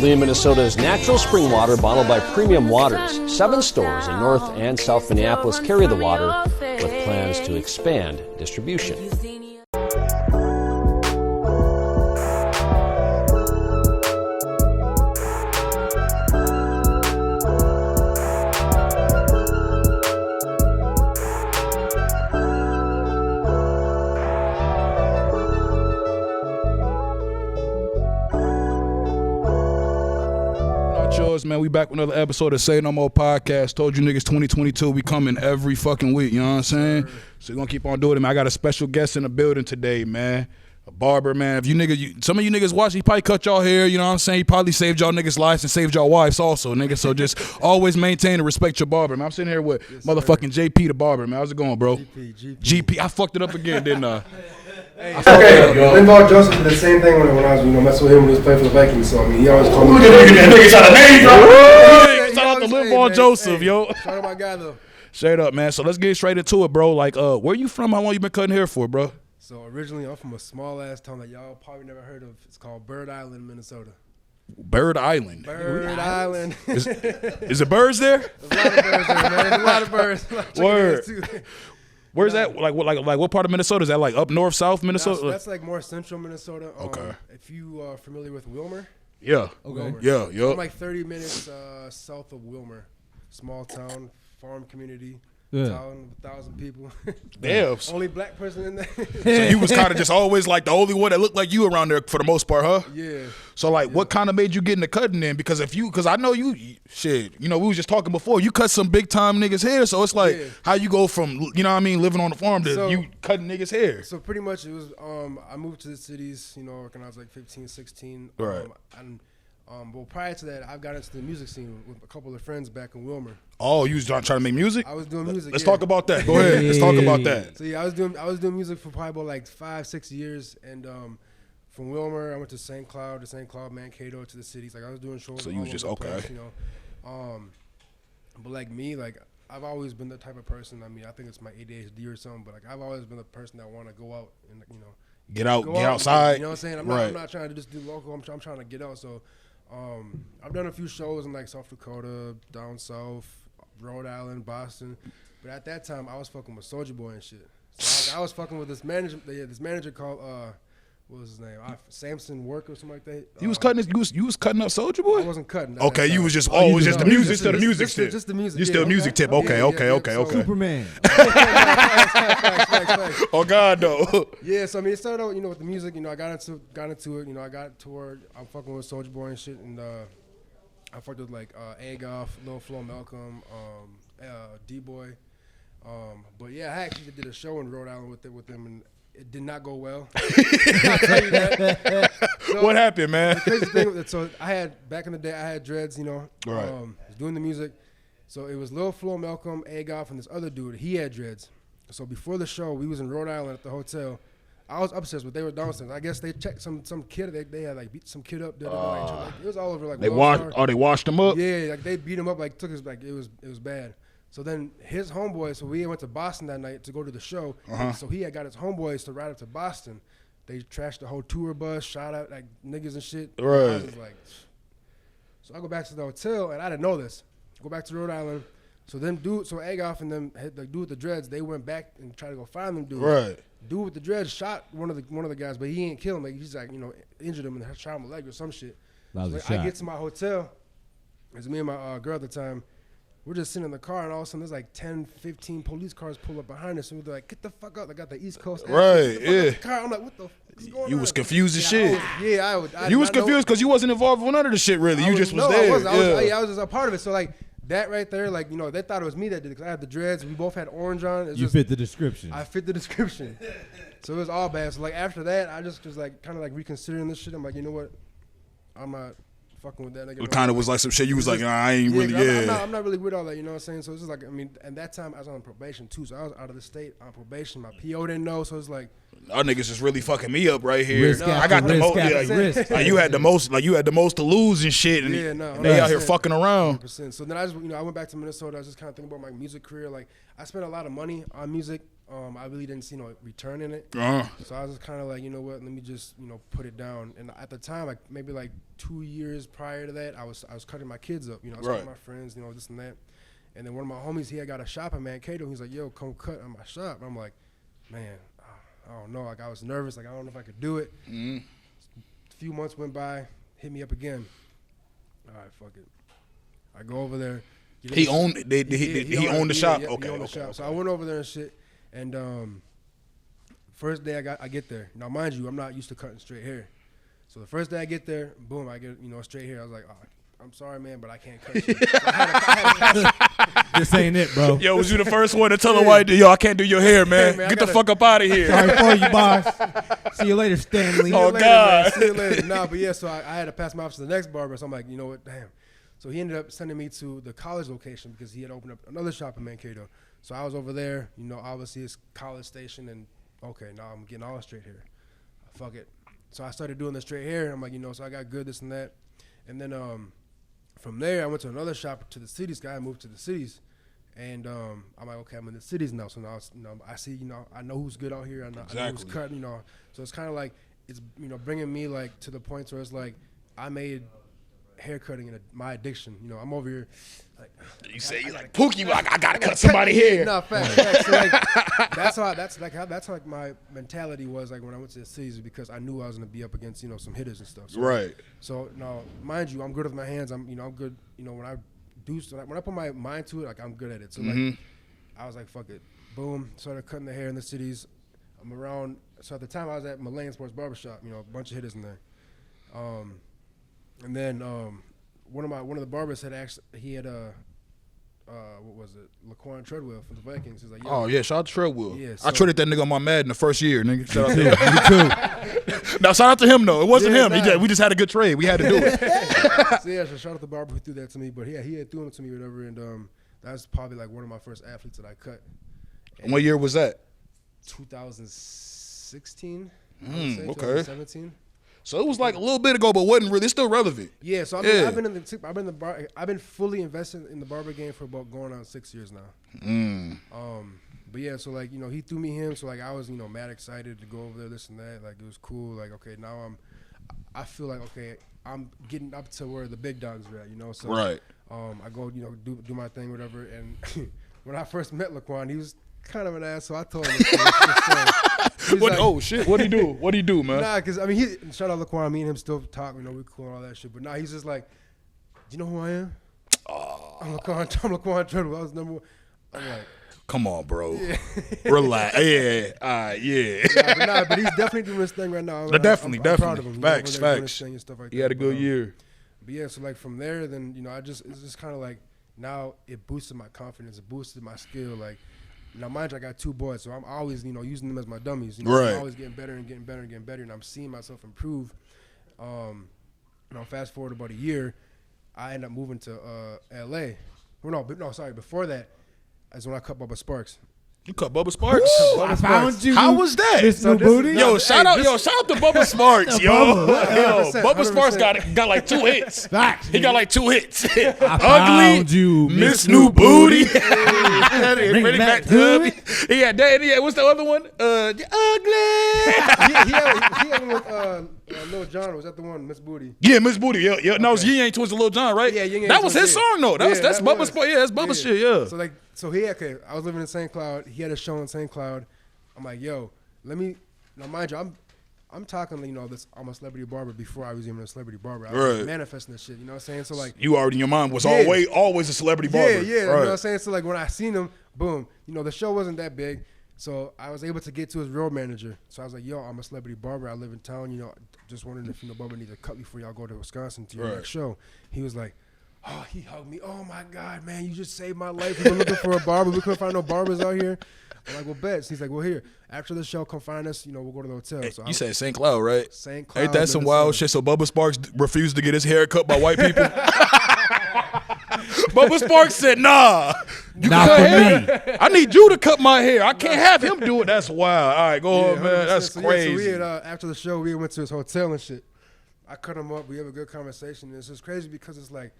Lee, Minnesota's natural spring water bottled by Premium Waters. 7 stores in North and South Minneapolis carry the water with plans to expand distribution. Man, we back with another episode of Say No More podcast. Told you niggas 2022 we coming every fucking week, you know what I'm saying? So we're gonna keep on doing it, man. I got a special guest in the building today, man. A barber, man. If you niggas, some of you niggas watch, he probably cut y'all hair, you know what I'm saying? He probably saved y'all niggas' lives and saved y'all wives also, nigga. So just always maintain and respect your barber, man. I'm sitting here with motherfucking JP the barber, man. How's it going, bro? GP. I fucked it up again, didn't I? Okay, Linval Joseph did the same thing when I was, messing with him when he was playing for the Vikings. So I mean, he always called me. Look at that nigga trying to name drop. Shout out to Linval Joseph, yo. Shout out my guy though. Straight up, man. So let's get straight into it, bro. Like, where you from? How long you been cutting hair for, bro? So originally, I'm from a small ass town that y'all probably never heard of. It's called Bird Island, Minnesota. Bird Island. Bird Island. Is it birds there? There's a lot of birds there, man. There's a lot of birds. Word. Too. Where's that? Like what part of Minnesota is that? Like up north, south Minnesota? That's like more central Minnesota. Okay. If you are familiar with Wilmer. Yeah. Okay. Yeah. Yeah. I'm like 30 minutes south of Wilmer, small town, farm community. Town with 1,000 people. Damn. Only black person in there. So you was kind of just always like the only one that looked like you around there for the most part, huh? Yeah. So like, what kind of made you get into cutting then? Because I know you, shit. We was just talking before. You cut some big time niggas hair, so it's like how you go from living on the farm to you cutting niggas hair. So pretty much it was. I moved to the cities, when I was like 15, 16. Right. Well, prior to that, I got into the music scene with a couple of friends back in Wilmer. Oh, you was trying to make music? I was doing music. Let's talk about that. Go ahead. Let's talk about that. So I was doing music for probably about like 5-6 years, and from Wilmer, I went to St. Cloud, Mankato, to the cities. Like I was doing shows. So you was just okay. Place, but like me, like I've always been the type of person. I mean, I think it's my ADHD or something, but like I've always been the person that want to go out and get outside. You know what I'm saying? I'm not trying to just do local. I'm trying to get out. So. I've done a few shows in like South Dakota, down south, Rhode Island, Boston, but at that time I was fucking with Soulja Boy and shit. So I was fucking with this manager. This manager called what was his name? Samson Work or something like that. You was cutting up Soulja Boy? I wasn't cutting. Okay, you was just just the music, still the music tip. Just the music. You still music tip. Okay. Superman. Oh God, no. Yeah, so I mean, it started out, with the music. I got into it. I got toured. I'm fucking with Soulja Boy and shit, and I fucked with like Agoff, Lil Flo Malcolm, D-Boy. But yeah, I actually did a show in Rhode Island with them, and it did not go well. I'll tell you that. So, what happened, man? The crazy thing, so back in the day, I had dreads, Right. was doing the music. So it was Lil Flo Malcolm, Agoff, and this other dude. He had dreads. So before the show, we was in Rhode Island at the hotel. I was upstairs, but they were downstairs. I guess they checked some kid. They had like beat some kid up. It was all over like. They washed him up. Yeah, like they beat him up. Like took his it was bad. So then his homeboys. So we went to Boston that night to go to the show. So he had got his homeboys to ride up to Boston. They trashed the whole tour bus, shot out like niggas and shit. Right. I was like, so I go back to the hotel and I didn't know this. Go back to Rhode Island. So Agoff and them, the dude with the dreads, they went back and tried to go find them dudes. Right. Dude with the dreads shot one of the guys, but he ain't kill him. Like he's like, injured him and shot him a leg or some shit. That was so a shot. I get to my hotel. It's me and my girl at the time. We're just sitting in the car, and all of a sudden, there's like 10, 15 police cars pull up behind us, and we're like, get the fuck up. They got the East Coast. Right, yeah. Car. I'm like, what the fuck is going on? You was confused as shit. I was confused because you wasn't involved with none of the shit, really. You just was there. I wasn't. I was just a part of it. So, like, that right there, like, they thought it was me that did it because I had the dreads. We both had orange on. You fit the description. I fit the description. So, it was all bad. So, like, after that, I just was, like, kind of, like, reconsidering this shit. I'm like, you know what? I'm not fucking with that nigga. It kind of was like some shit. You was like, I ain't really, I'm not really with all that, you know what I'm saying? So it's just like, I mean, at that time I was on probation too, so I was out of the state on probation. My PO didn't know, so it's like, our niggas is really fucking me up right here. No, I got the most. risk. You had the most to lose and shit, and, and they out here fucking around. 100%. So then I just, I went back to Minnesota. I was just kind of thinking about my music career. Like, I spent a lot of money on music I really didn't see no return in it. So I was just kind of like, you know what, let me just, you know, put it down. And at the time, like maybe like 2 years prior to that, I was cutting my kids up, you know, I was cutting my friends, you know, this and that. And then one of my homies, he had got a shop in Mankato. He's like, yo, come cut in my shop. And I'm like, man, I don't know. Like I was nervous. Like I don't know if I could do it. A few months went by, hit me up again. All right, fuck it. I go over there. He owned the shop. Okay, he owned the shop. So I went over there and shit. And first day I get there. Now, mind you, I'm not used to cutting straight hair. So the first day I get there, boom, I get, you know, straight hair. I was like, oh, I'm sorry, man, but I can't cut you. So I had This ain't it, bro. Yo, was you the first one to tell him, yo, I can't do your hair, man. man, Get the fuck up out of here. Sorry for you, boss. See you later, Stanley. Oh, later, God. Man. See you later. Nah, but yeah, so I had to pass my office to the next barber. So I'm like, you know what, damn. So he ended up sending me to the college location because he had opened up another shop in Mankato. So I was over there, you know, obviously it's College Station, and okay, now I'm getting all straight hair. Fuck it. So I started doing the straight hair. I'm like, you know, so I got good, this and that. And then from there, I went to another shop to the cities. Guy moved to the cities. And I'm like, okay, I'm in the cities now. So now, you know, I see, you know, I know who's good out here. I know who's cutting, you know. So it's kind of like, it's, you know, bringing me like to the point where it's like, I made haircutting my addiction. You know, I'm over here like You say you like Pookie, I gotta cut somebody hair. No, fact. So like, that's how like my mentality was like when I went to the cities, because I knew I was gonna be up against, you know, some hitters and stuff. So, Right. So now, mind you, I'm good with my hands. I'm good. You know, when I put my mind to it, like I'm good at it. So like, I was like, fuck it, boom. Started cutting the hair in the cities. I'm around. So at the time, I was at Malayan Sports Barbershop. You know, a bunch of hitters in there. And then one of the barbers had what was it, Laquan Treadwell from the Vikings. He's like, Oh yeah, shout out to Treadwell. Yeah, I traded that nigga on my Madden the first year, nigga. Shout out to him. Me too. Now shout out to him though. It wasn't Yeah, him. nah. We just had a good trade. We had to do it. So yeah, so shout out to the barber who threw that to me. But yeah, he had thrown it to me or whatever, and that's probably like one of my first athletes that I cut. And what year was that? 2016. Okay. 2017. So it was like a little bit ago, but wasn't really. It's still relevant. Yeah, so I mean, I've been fully invested in the barber game for about going on 6 years now. But yeah, so like, you know, he threw me him, so like I was, you know, mad excited to go over there, this and that. Like it was cool. Like okay, now I feel like okay, I'm getting up to where the big dogs are at, you know. So Right. I go, you know, do my thing, whatever. And when I first met Laquan, he was kind of an ass, so I told him. Oh shit! What'd he do? What'd he do, man? Nah, because I mean, shout out Laquan. Me and him still talk. You know, we cool and all that shit. But nah, he's just like, do you know who I am? I'm Laquan Treadwell. I was number one. I'm like, come on, bro. Yeah. Relax. Yeah. All right. Yeah. but he's definitely doing his thing right now. Definitely. I'm proud of him. Facts. And stuff like He had a good year. But yeah, so like from there, then, you know, it's just kind of like, now it boosted my confidence. It boosted my skill. Like, now, mind you, I got 2 boys, so I'm always, you know, using them as my dummies. You know, right. I'm always getting better and getting better and getting better, and I'm seeing myself improve. You know, fast forward about a year, I end up moving to L.A. Before that is when I cut Bubba Sparks. You cut Bubba Sparks? I found you. How was that? This new booty. Yo, shout out to Bubba Sparks, yo. Bubba Sparks got like 2 hits. Facts. He got like 2 hits. I found you, Miss New Booty. Bring it back to me. He had that. Yeah, what's the other one? Ugly. he had one with Lil Jon. Was that the one, Miss Booty? Yeah, Miss Booty. Yeah. No, it was Yin Yang Twins and Lil Jon, right? Yeah, Yin Yang that was Twins, his song though. That's Bubba was. Sparks. Yeah, that's Bubba shit. Yeah. So like, I was living in St. Cloud. He had a show in St. Cloud. I'm like, yo, let me. Now, mind you, I'm talking, you know, this. I'm a celebrity barber before I was even a celebrity barber. I was manifesting this shit. You know what I'm saying? So like, you already in your mind was always a celebrity barber. Yeah. Right. You know what I'm saying? So like, when I seen him, boom. You know, the show wasn't that big, so I was able to get to his real manager. So I was like, yo, I'm a celebrity barber. I live in town. You know, just wondering if, you know, Bubba needs a cut before y'all go to Wisconsin to your next show. He was like, oh, he hugged me. Oh my God, man, you just saved my life. We were looking for a barber. We couldn't find no barbers out here. I'm like, well, bet. So he's like, well, here, after the show, come find us. You know, we'll go to the hotel. So you said St. Cloud, right? St. Cloud. Ain't that some wild shit? So Bubba Sparks refused to get his hair cut by white people? Bubba Sparks said, nah. You Not cut for hair? me. I need you to cut my hair. I can't have him do it. That's wild. All right, go on, man. That's crazy. So we had, after the show, we went to his hotel and shit. I cut him up. We have a good conversation. It's just crazy because it's like,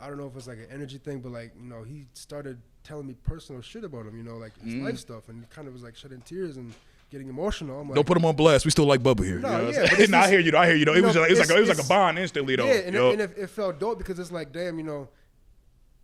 I don't know if it's like an energy thing, but like, you know, he started telling me personal shit about him, you know, like his life stuff, and he kind of was like shedding tears and getting emotional. I'm like, Don't put him on blast. We still like Bubba here. No, you know what yeah, I'm but saying? it's Nah, I just- hear you. Though. I hear you. Though. you It was know, like it was like a it's- bond instantly though. yeah, and, Yup. it felt dope because it's like, damn, you know,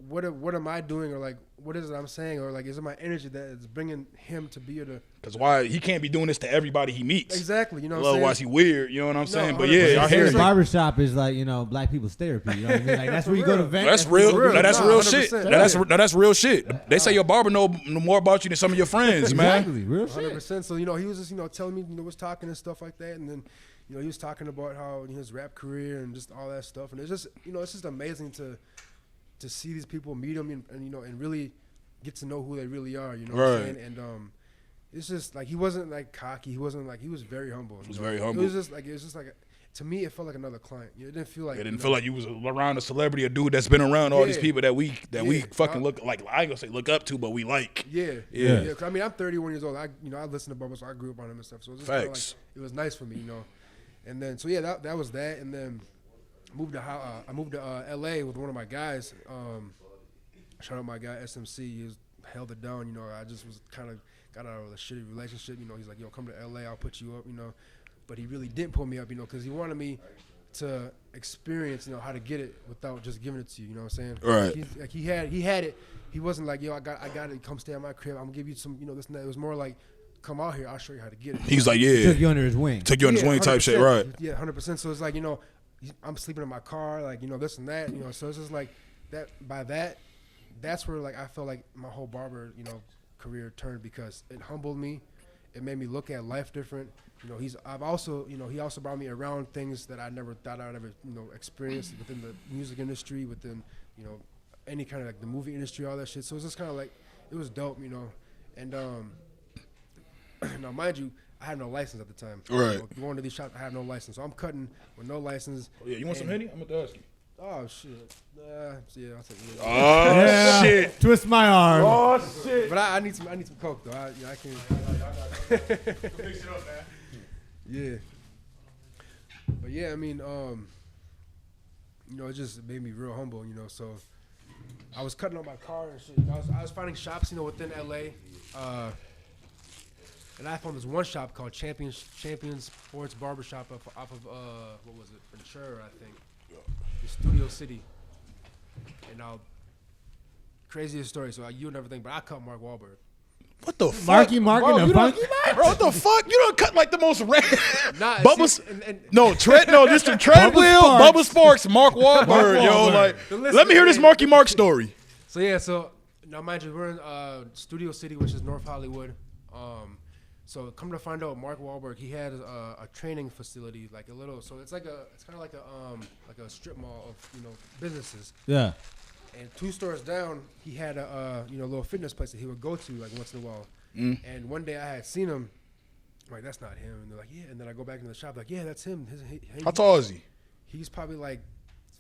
what am I doing, or like what is it I'm saying, or like is it my energy that is bringing him to be able to Because why he can't be doing this to everybody he meets. exactly, you know what I'm Otherwise saying? he weird. You know what I'm saying? But 100%. yeah, I It's hear The you. barbershop is like, you know, black people's therapy. You know what I mean? Like that's where you go to vent. That's where you real. go to- Now, that's Nah, real 100%. shit. Now, that's real shit. They say your barber know more about you than some of your friends, man. Exactly, real shit. 100%. So, you know, he was just, you know, telling me, you know, was talking and stuff like that. And then, you know, he was talking about how his rap career and just all that stuff. And it's just, you know, it's just amazing to see these people, meet them, and you know, and really get to know who they really are, you know what I'm Right. saying? And it's just like, he wasn't like cocky. He wasn't like, he was very humble. He was very humble. It was just like, to me, it felt like another client. You know, it didn't feel like, It didn't you know, feel like you was around a celebrity, a dude that's been around all these Yeah. people that we Yeah. fucking look like. I ain't gonna say look up to, but we like. Yeah, Yeah. yeah. 'Cause I mean, I'm 31 years old. I listen to Bubba, so I grew up on him and stuff. So it was just kinda Facts. like, it was nice for me, you know. And then, so yeah, that was that. And then I moved to LA with one of my guys. Shout out my guy SMC. He held it down, you know. I just was kind of got out of a shitty relationship, you know. He's like, yo, come to LA, I'll put you up, you know. But he really didn't pull me up, you know, because he wanted me to experience, you know, how to get it without just giving it to you. You know what I'm saying? Right. He had it. He wasn't like, yo, I got it. Come stay at my crib. I'm gonna give you some, you know, this and that. It was more like, come out here. I'll show you how to get it. He's like, Took yeah, you under his wing. take you on his wing type shit, 100%. right? Yeah, 100%. So it's like, you know, I'm sleeping in my car, like, you know, this and that, you know. So it's just like that. That's where like I felt like my whole barber, you know, career turned, because it humbled me. It made me look at life different. You know, he also brought me around things that I never thought I'd ever, you know, experience within the music industry, within, you know, any kind of like the movie industry, all that shit. So it's just kind of like, it was dope, you know. And now mind you, I had no license at the time. Right. You know, going to these shops, I have no license, so I'm cutting with no license. Oh, yeah, you want some Henny? I'm gonna ask you. Oh shit. Yeah, I'll take it. Oh Yeah. shit. Twist my arm. Oh shit. But I need some coke though. I can. Fix it up, man. Yeah. But yeah, I mean, you know, it just made me real humble, you know. So I was cutting on my car and shit. I was finding shops, you know, within LA. And I found this one shop called Champion Sports Barbershop off of what was it? Ventura, I think. The Studio City. And now, craziest story. So you would never think, but I cut Mark Wahlberg. What the fuck? Marky Mark Bro, and the you funky don't- Bro, what the fuck? You don't cut like the most random. Nah, Bubba's. and Just the treadwheel. Sparks. Bubba Sparks, Mark Wahlberg, yo. Wahlberg. Like, So listen, let me hear this Marky Mark story. So yeah, so now mind you, we're in Studio City, which is North Hollywood. So come to find out, Mark Wahlberg, he had a training facility, like a little. So it's kind of like a strip mall of, you know, businesses. Yeah. And 2 stores down, he had a you know, little fitness place that he would go to like once in a while. And one day I had seen him, I'm like, that's not him. And they're like, yeah. And then I go back into the shop, like, yeah, that's him. How tall is he? He's probably like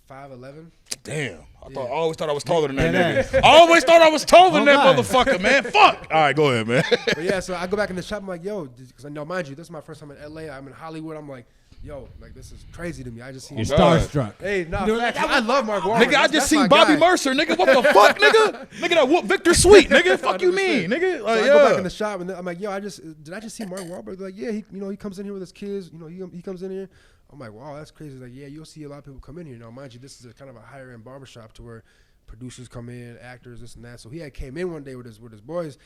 5'11". Damn. Yeah. I always thought I was taller than that Yeah. nigga. I always thought I was taller than Oh, that God. motherfucker, man. Fuck. All right, go ahead, man. But yeah, so I go back in the shop. I'm like, yo, because I know, mind you, this is my first time in LA. I'm in Hollywood. I'm like, yo, like this is crazy to me. I just seen. You're God. starstruck. Hey, nah, You're facts. like, I love Mark Wahlberg. Nigga, I just That's seen my Bobby guy. Mercer, nigga. What the fuck, nigga? Nigga, that whoop Victor Sweet, nigga. Fuck you mean, nigga? So Like, I go back in yeah. the shop and I'm like, yo, did I just see Mark Wahlberg? They're like, yeah, he comes in here with his kids. You know, he comes in here. I'm like, wow, that's crazy. He's like, yeah, you'll see a lot of people come in here. Now, mind you, this is a kind of a higher end barbershop to where producers come in, actors, this and that. So he came in one day with his boys,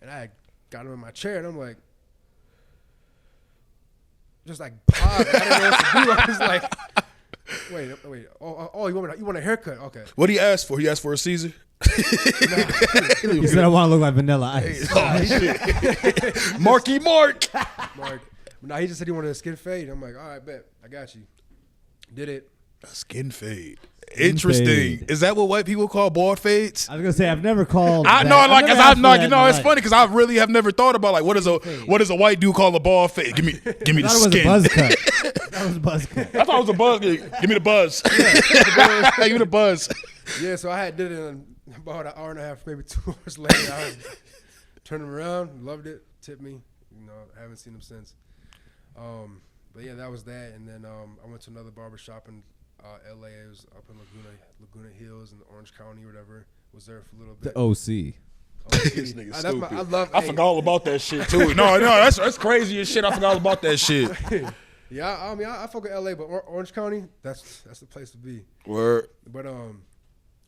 and I had got him in my chair, and I'm like, just like paused. I didn't know what to do. I was like, wait. Oh, you want a haircut? Okay. What he asked for? He asked for a Caesar. He said, I want to look like Vanilla Ice. Oh, shit. Marky Mark. Mark. Nah, he just said he wanted a skin fade. I'm like, all right, bet. I got you. Did it. A skin fade. Interesting. fade. Is that what white people call bald fades? I was gonna say I've never called. I that. know, like, I've cause never I'm asked not, for you that know, in it's my funny because I really have never thought about like what does a white dude call a bald fade? Give me I the thought it was a skin. buzz cut. That was a buzz cut. I thought it was a buzz. Give me the buzz. Give me the buzz. Yeah, so I did it in about an hour and a half, maybe 2 hours later. I turned him around, loved it, tipped me. You know, I haven't seen him since. But yeah, that was that. And then I went to another barbershop in LA. It was up in Laguna Hills in Orange County or whatever. Was there for a little The bit. OC. This nigga stupid. I forgot all about that shit too. No, that's crazy as shit. I forgot all about that shit. Yeah, I mean, I fuck with LA, but Orange County, that's the place to be. Word. But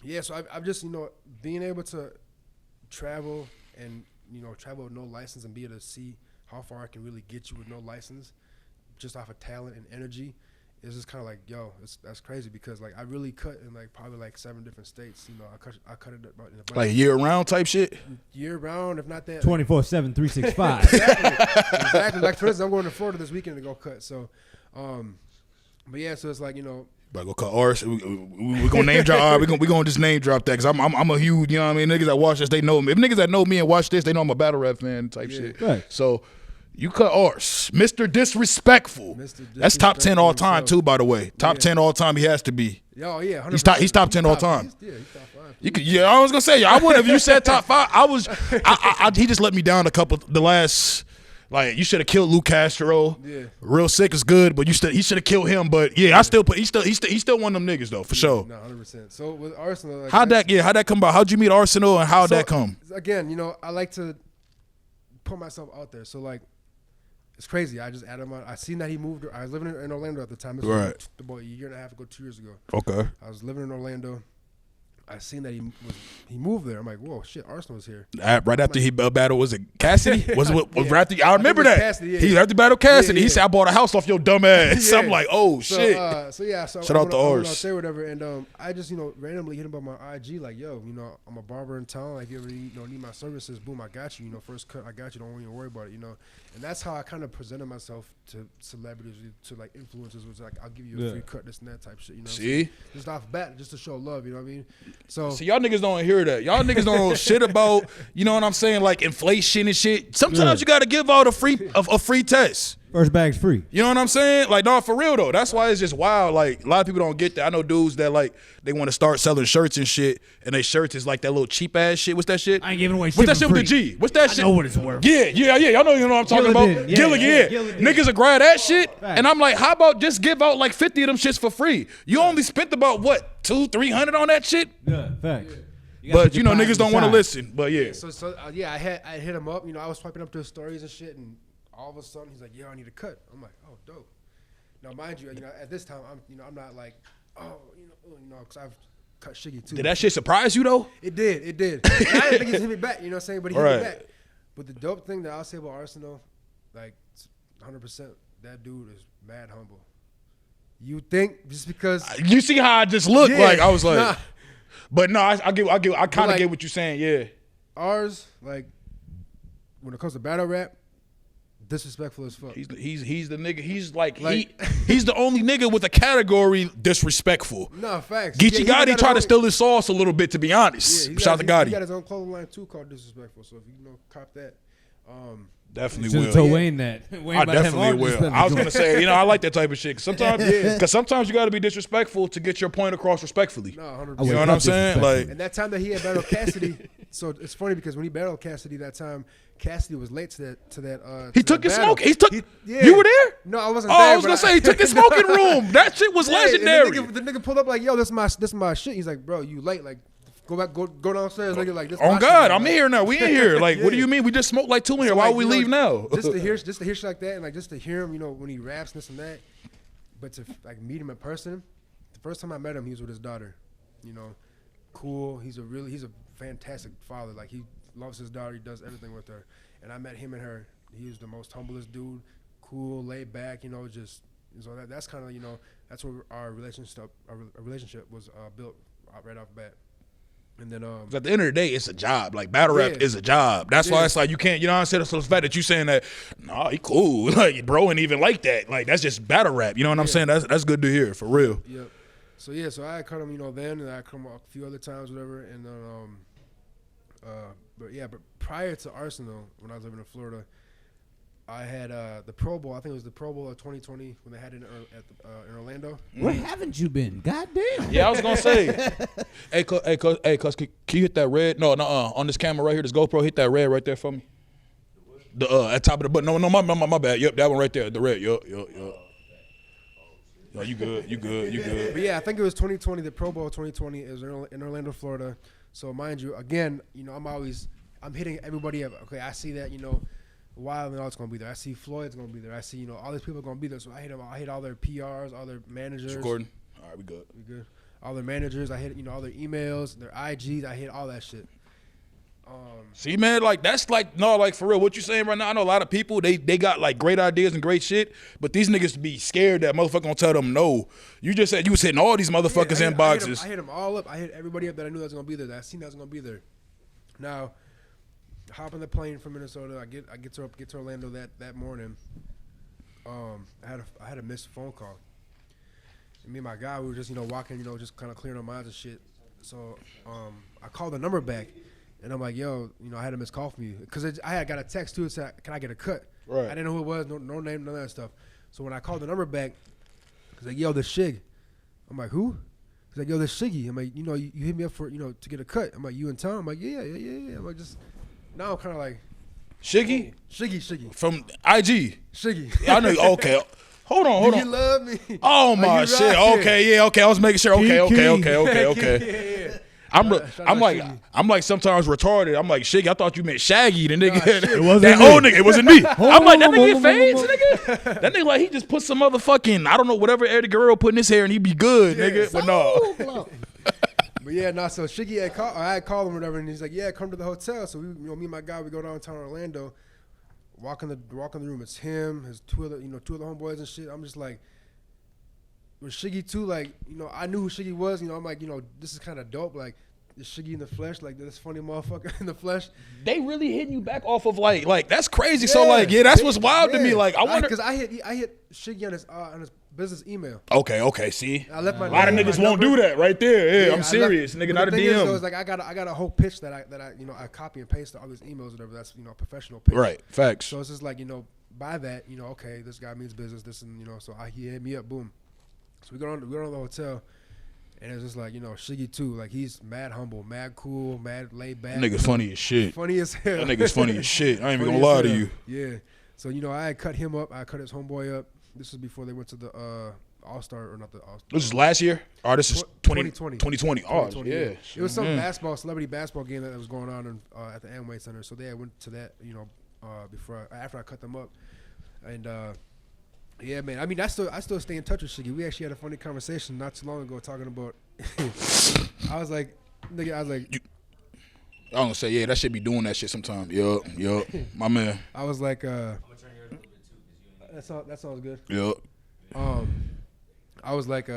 yeah. So I've just being able to travel and travel with no license and be able to see how far I can really get you with no license, just off of talent and energy. It's just kind of like, yo, that's crazy because like I really cut in like probably like 7 different states. I cut it about in a bunch Like year round type shit. year round, if not that. 24/7, 365. Exactly. Like for instance, I'm going to Florida this weekend to go cut. So, but yeah, so it's like But go cut ours. We gonna name drop. We gonna just name drop that because I'm a huge. You know what I mean? Niggas that watch this, they know me. If niggas that know me and watch this, they know I'm a battle rap fan type shit. Right. So. You cut ours. Mr. Disrespectful. That's top 10 all time too, by the way. Top 10 all time he has to be. Oh yeah, 100%. He's top 10 all time. He's top 5. I was gonna say I would have. You said top 5. He just let me down the last. Like you should have killed Luke Castro. Yeah. Real Sick is good, but he should have killed him. But yeah, I still put he's still one of them niggas though for sure. No, 100%. So with Arsonal, like, How'd that come about? How'd you meet Arsonal and how'd that come? Again, I like to put myself out there. So like. It's crazy. I just added him on. I seen that he moved. I was living in Orlando at the time. This was about a year and a half ago, 2 years ago. Okay. I was living in Orlando. I seen that he moved there. I'm like, whoa, shit, Arsonal was here. Right after he battled, was it Cassidy? Was right after? I remember that. Cassidy, yeah. He had to battle Cassidy. Yeah. He said, "I bought a house off your dumb ass." Yeah. I'm like, "Oh shit!" So shout out to I went Ars. out there, whatever, and I just randomly hit him up on my IG, like, "Yo, I'm a barber in town. Like, if you ever need my services, boom, I got you. First cut, I got you. Don't even worry about it. And that's how I kind of presented myself to celebrities, to like influencers. Was like, I'll give you a free cut, this and that type shit. See, just off the bat, just to show love. You know what I mean? So y'all niggas don't hear that. Y'all niggas don't know shit about. You know what I'm saying? Like inflation and shit. Sometimes you got to give out a free test. First bag's free. You know what I'm saying? Like, no, for real though. That's why it's just wild. Like, a lot of people don't get that. I know dudes that like they want to start selling shirts and shit, and they shirts is like that little cheap ass shit. What's that shit? I ain't giving away What's that shit shipping with the G? What's that shit? I know what it's worth. Yeah. I know what I'm talking about. Gilligan. Niggas will grab that shit, and I'm like, how about just give out like 50 of them shits for free? You only spent about what, $200-300 on that shit? Yeah, facts. But niggas don't want to listen. But yeah. So I hit him up. I was swiping up to his stories and shit, and all of a sudden he's like, "Yo, I need a cut." I'm like, "Oh, dope." Now, mind you, at this time, I'm not like, because I've cut Shiggy too. Did that shit surprise you though? It did. I didn't think he'd hit me back. You know what I'm saying? But he hit me back. But the dope thing that I'll say about Arsonal, like 100%, that dude is mad humble. You think just because you see how I just looked, like I was like, nah. But no, I kind of get what you're saying. Yeah. Ours, like when it comes to battle rap, disrespectful as fuck. He's the nigga. He's like he's the only nigga with a category disrespectful. No, facts. Geechee Gotti tried to steal his sauce a little bit, to be honest. Shout out to Gotti. He got his own clothing line too called Disrespectful. So if you cop that, definitely will. Tell Wayne that. I definitely will. I was gonna say, I like that type of shit. Because sometimes you got to be disrespectful to get your point across respectfully. No, 100%. You know what I'm saying? Like, and that time that he had battled Cassidy, so it's funny because when he battled Cassidy that time, Cassidy was late to that. He took his smoke. Yeah. You were there? No, I wasn't. Oh, there, I was gonna say he took his smoking room. That shit was legendary. The nigga pulled up like, "Yo, this is my shit." He's like, "Bro, you late? Like, go back, go downstairs." Nigga, like, this. Oh God, I'm in here now. We in here. Like, what do you mean? We just smoked like 2 in here. Why would we leave now? just to hear shit like that, and like just to hear him, when he raps and this and that. But to like meet him in person, the first time I met him, he was with his daughter. Cool. He's a fantastic father. Like he loves his daughter. He does everything with her. And I met him and her. He was the most humblest dude. Cool, laid back. Just so that's kind of that's where our relationship was built right off the bat. And then at the end of the day, it's a job. Like battle rap is a job. That's why it's like you can't. You know what I'm saying? So the fact that you saying that, nah, he cool. Like bro, ain't even like that. Like that's just battle rap. You know what I'm saying? That's good to hear for real. Yep. So I cut him, then, and I cut him a few other times, whatever. And then but prior to Arsonal, when I was living in Florida, I had the Pro Bowl. I think it was the Pro Bowl of 2020 when they had it in Orlando. Where haven't you been? Goddamn. Yeah, I was gonna say. Hey, cuz, can you hit that red? No, on this camera right here, this GoPro, hit that red right there for me. The at top of the button. No, my bad. Yep, that one right there, the red. Yup. Oh, you good. But yeah, I think it was 2020, the Pro Bowl 2020. It was in Orlando, Florida. So mind you, again, I'm hitting everybody up. Okay, I see that, Wild and all it's gonna be there. I see Floyd's gonna be there. I see, all these people are gonna be there. So I hit them. I hit all their PRs, all their managers. Recording. All right, we good. All their managers. I hit, all their emails, their IGs. I hit all that shit. See, man, like that's like no, like for real. What you saying right now? I know a lot of people they got like great ideas and great shit, but these niggas be scared that motherfucker gonna tell them no. You just said you was hitting all these motherfuckers inboxes. I hit them all up. I hit everybody up that I knew that was gonna be there. That I seen that was gonna be there. Now, hop on the plane from Minnesota. I get to Orlando that morning. I had a missed phone call. And me and my guy, we were just walking, just kind of clearing our minds and shit. So I called the number back. And I'm like, yo, I had a missed call from you. Because I had got a text, too, that said, can I get a cut? Right. I didn't know who it was, no name, none of that stuff. So when I called the number back, he's like, yo, this Shig. I'm like, who? He's like, yo, this Shiggy. I'm like, you hit me up for, to get a cut. I'm like, you in town? I'm like, yeah. I'm like, now I'm kind of like. Shiggy? Shiggy. From IG? Shiggy. I know, okay. Hold on. You love me. Oh, my shit. Right. Okay, yeah, okay. I was making sure. Okay. Yeah. I'm like sometimes retarded. I'm like, Shiggy, I thought you meant Shaggy, the nigga. It wasn't that me. old nigga. It wasn't me. I'm like, that nigga get fades, nigga. That nigga like he just put some motherfucking, I don't know, whatever Eddie Guerrero put in his hair and he be good, nigga. But no. But yeah, so Shiggy I had called him or whatever, and he's like, yeah, come to the hotel. So we, me and my guy, we go downtown Orlando, walk in the room. It's him, his two other homeboys and shit. I'm just like, with Shiggy too, like, I knew who Shiggy was. I'm like, this is kind of dope. Like, this Shiggy in the flesh, like this funny motherfucker in the flesh. They really hitting you back off of like that's crazy. Yeah. So like, yeah, that's what's wild to me. Like, I wonder because I hit Shiggy on his business email. Okay. See, I left my a lot of niggas won't do that right there. Yeah, I'm serious, nigga. Not a DM. So it's like I got a whole pitch that I copy and paste all these emails, whatever. That's professional pitch. Right. Facts. So it's just like by that okay, this guy means business. This and so he hit me up. Boom. So we go to the hotel. And it's just like, Shiggy too. Like, he's mad humble, mad cool, mad laid back. That nigga's funny as shit. Funny as hell. That nigga's funny as shit. I ain't even gonna lie to you. Yeah. So, I had cut him up. I cut his homeboy up. This was before they went to the All-Star, or not the All-Star. This is last year? Or this is 2020. 2020. Oh, 2020, yeah. It was some celebrity basketball game that was going on at the Amway Center. So they went to that, after I cut them up. And, yeah, man. I mean, I still stay in touch with Shiggy. We actually had a funny conversation not too long ago talking about. I was like, I was gonna say, yeah, that shit be doing that shit sometimes. Yup, my man. I was like, that sounds good. Yup. I was like,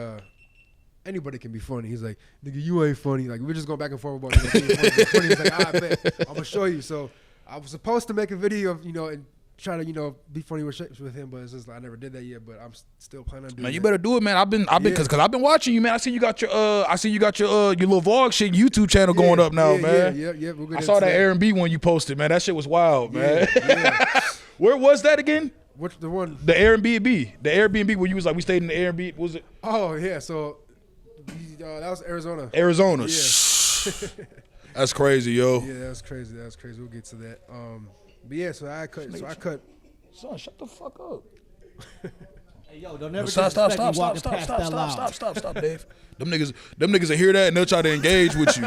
anybody can be funny. He's like, nigga, you ain't funny. Like, we're just going back and forth about being funny. He's like, I bet I'm gonna show you. So I was supposed to make a video of and try to be funny with him, but it's just like I never did that yet. But I'm still planning on doing. Man, you better do it, man. I've been because I've been watching you, man. I see you got your your little vlog shit YouTube channel going up now, man. Yeah. I saw that R&B one you posted, man. That shit was wild, man. Yeah. Where was that again? Which the one? The Airbnb where you was like we stayed in the Airbnb. Was it? Oh yeah, so that was Arizona. Yeah. That's crazy, yo. Yeah, that's crazy. We'll get to that. But yeah, so I cut. Son, shut the fuck up. Hey, yo, don't never stop, Dave. Them niggas will hear that and they'll try to engage with you.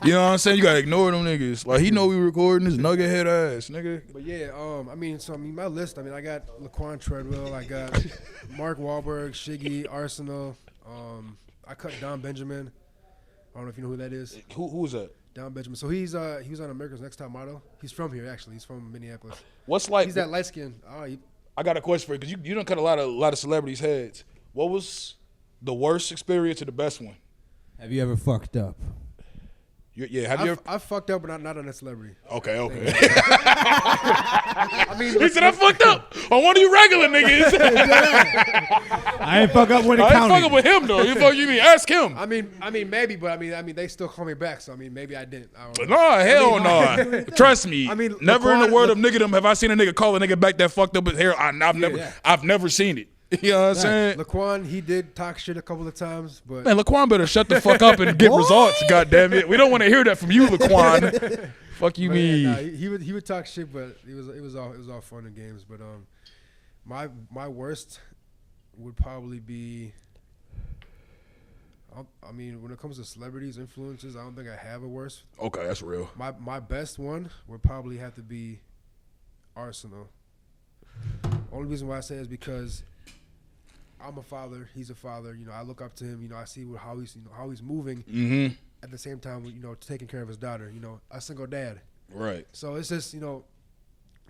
You know what I'm saying? You gotta ignore them niggas. Like he know we recording this nugget head ass, nigga. But yeah, my list. I got Laquan Treadwell. I got Mark Wahlberg, Shiggy, Arsonal. I cut Don Benjamin. I don't know if you know who that is. Who's that? Don Benjamin. So he was on America's Next Top Model. He's from here actually. He's from Minneapolis. What's like? He's that light skin. I got a question for you because you done cut a lot of celebrities' heads. What was the worst experience or the best one? Have you ever fucked up? Have you ever? I fucked up, but not on a celebrity. Okay. I mean, he said I fucked up on one of you regular niggas. I ain't fuck up when it counted. I ain't fuck up with him though. You mean ask him? I mean maybe, but I mean they still call me back, so I mean maybe I didn't. No, hell no. Trust me. Never in the word of niggadom have I seen a nigga call a nigga back that fucked up his hair. I've never seen it. You know what I'm saying? Laquan, he did talk shit a couple of times, but man, Laquan better shut the fuck up and get results. God damn it, we don't want to hear that from you, Laquan. Fuck you, me. Yeah, he would talk shit, but it was all fun and games. But my worst would probably be I mean, when it comes to celebrities, influences, I don't think I have a worse. Okay, that's real. My best one would probably have to be Arsonal. Only reason why I say it is because I'm a father. He's a father. You know, I look up to him. You know, I see how he's moving. Mm-hmm. At the same time, you know, taking care of his daughter. You know, a single dad. Right. So it's just, you know,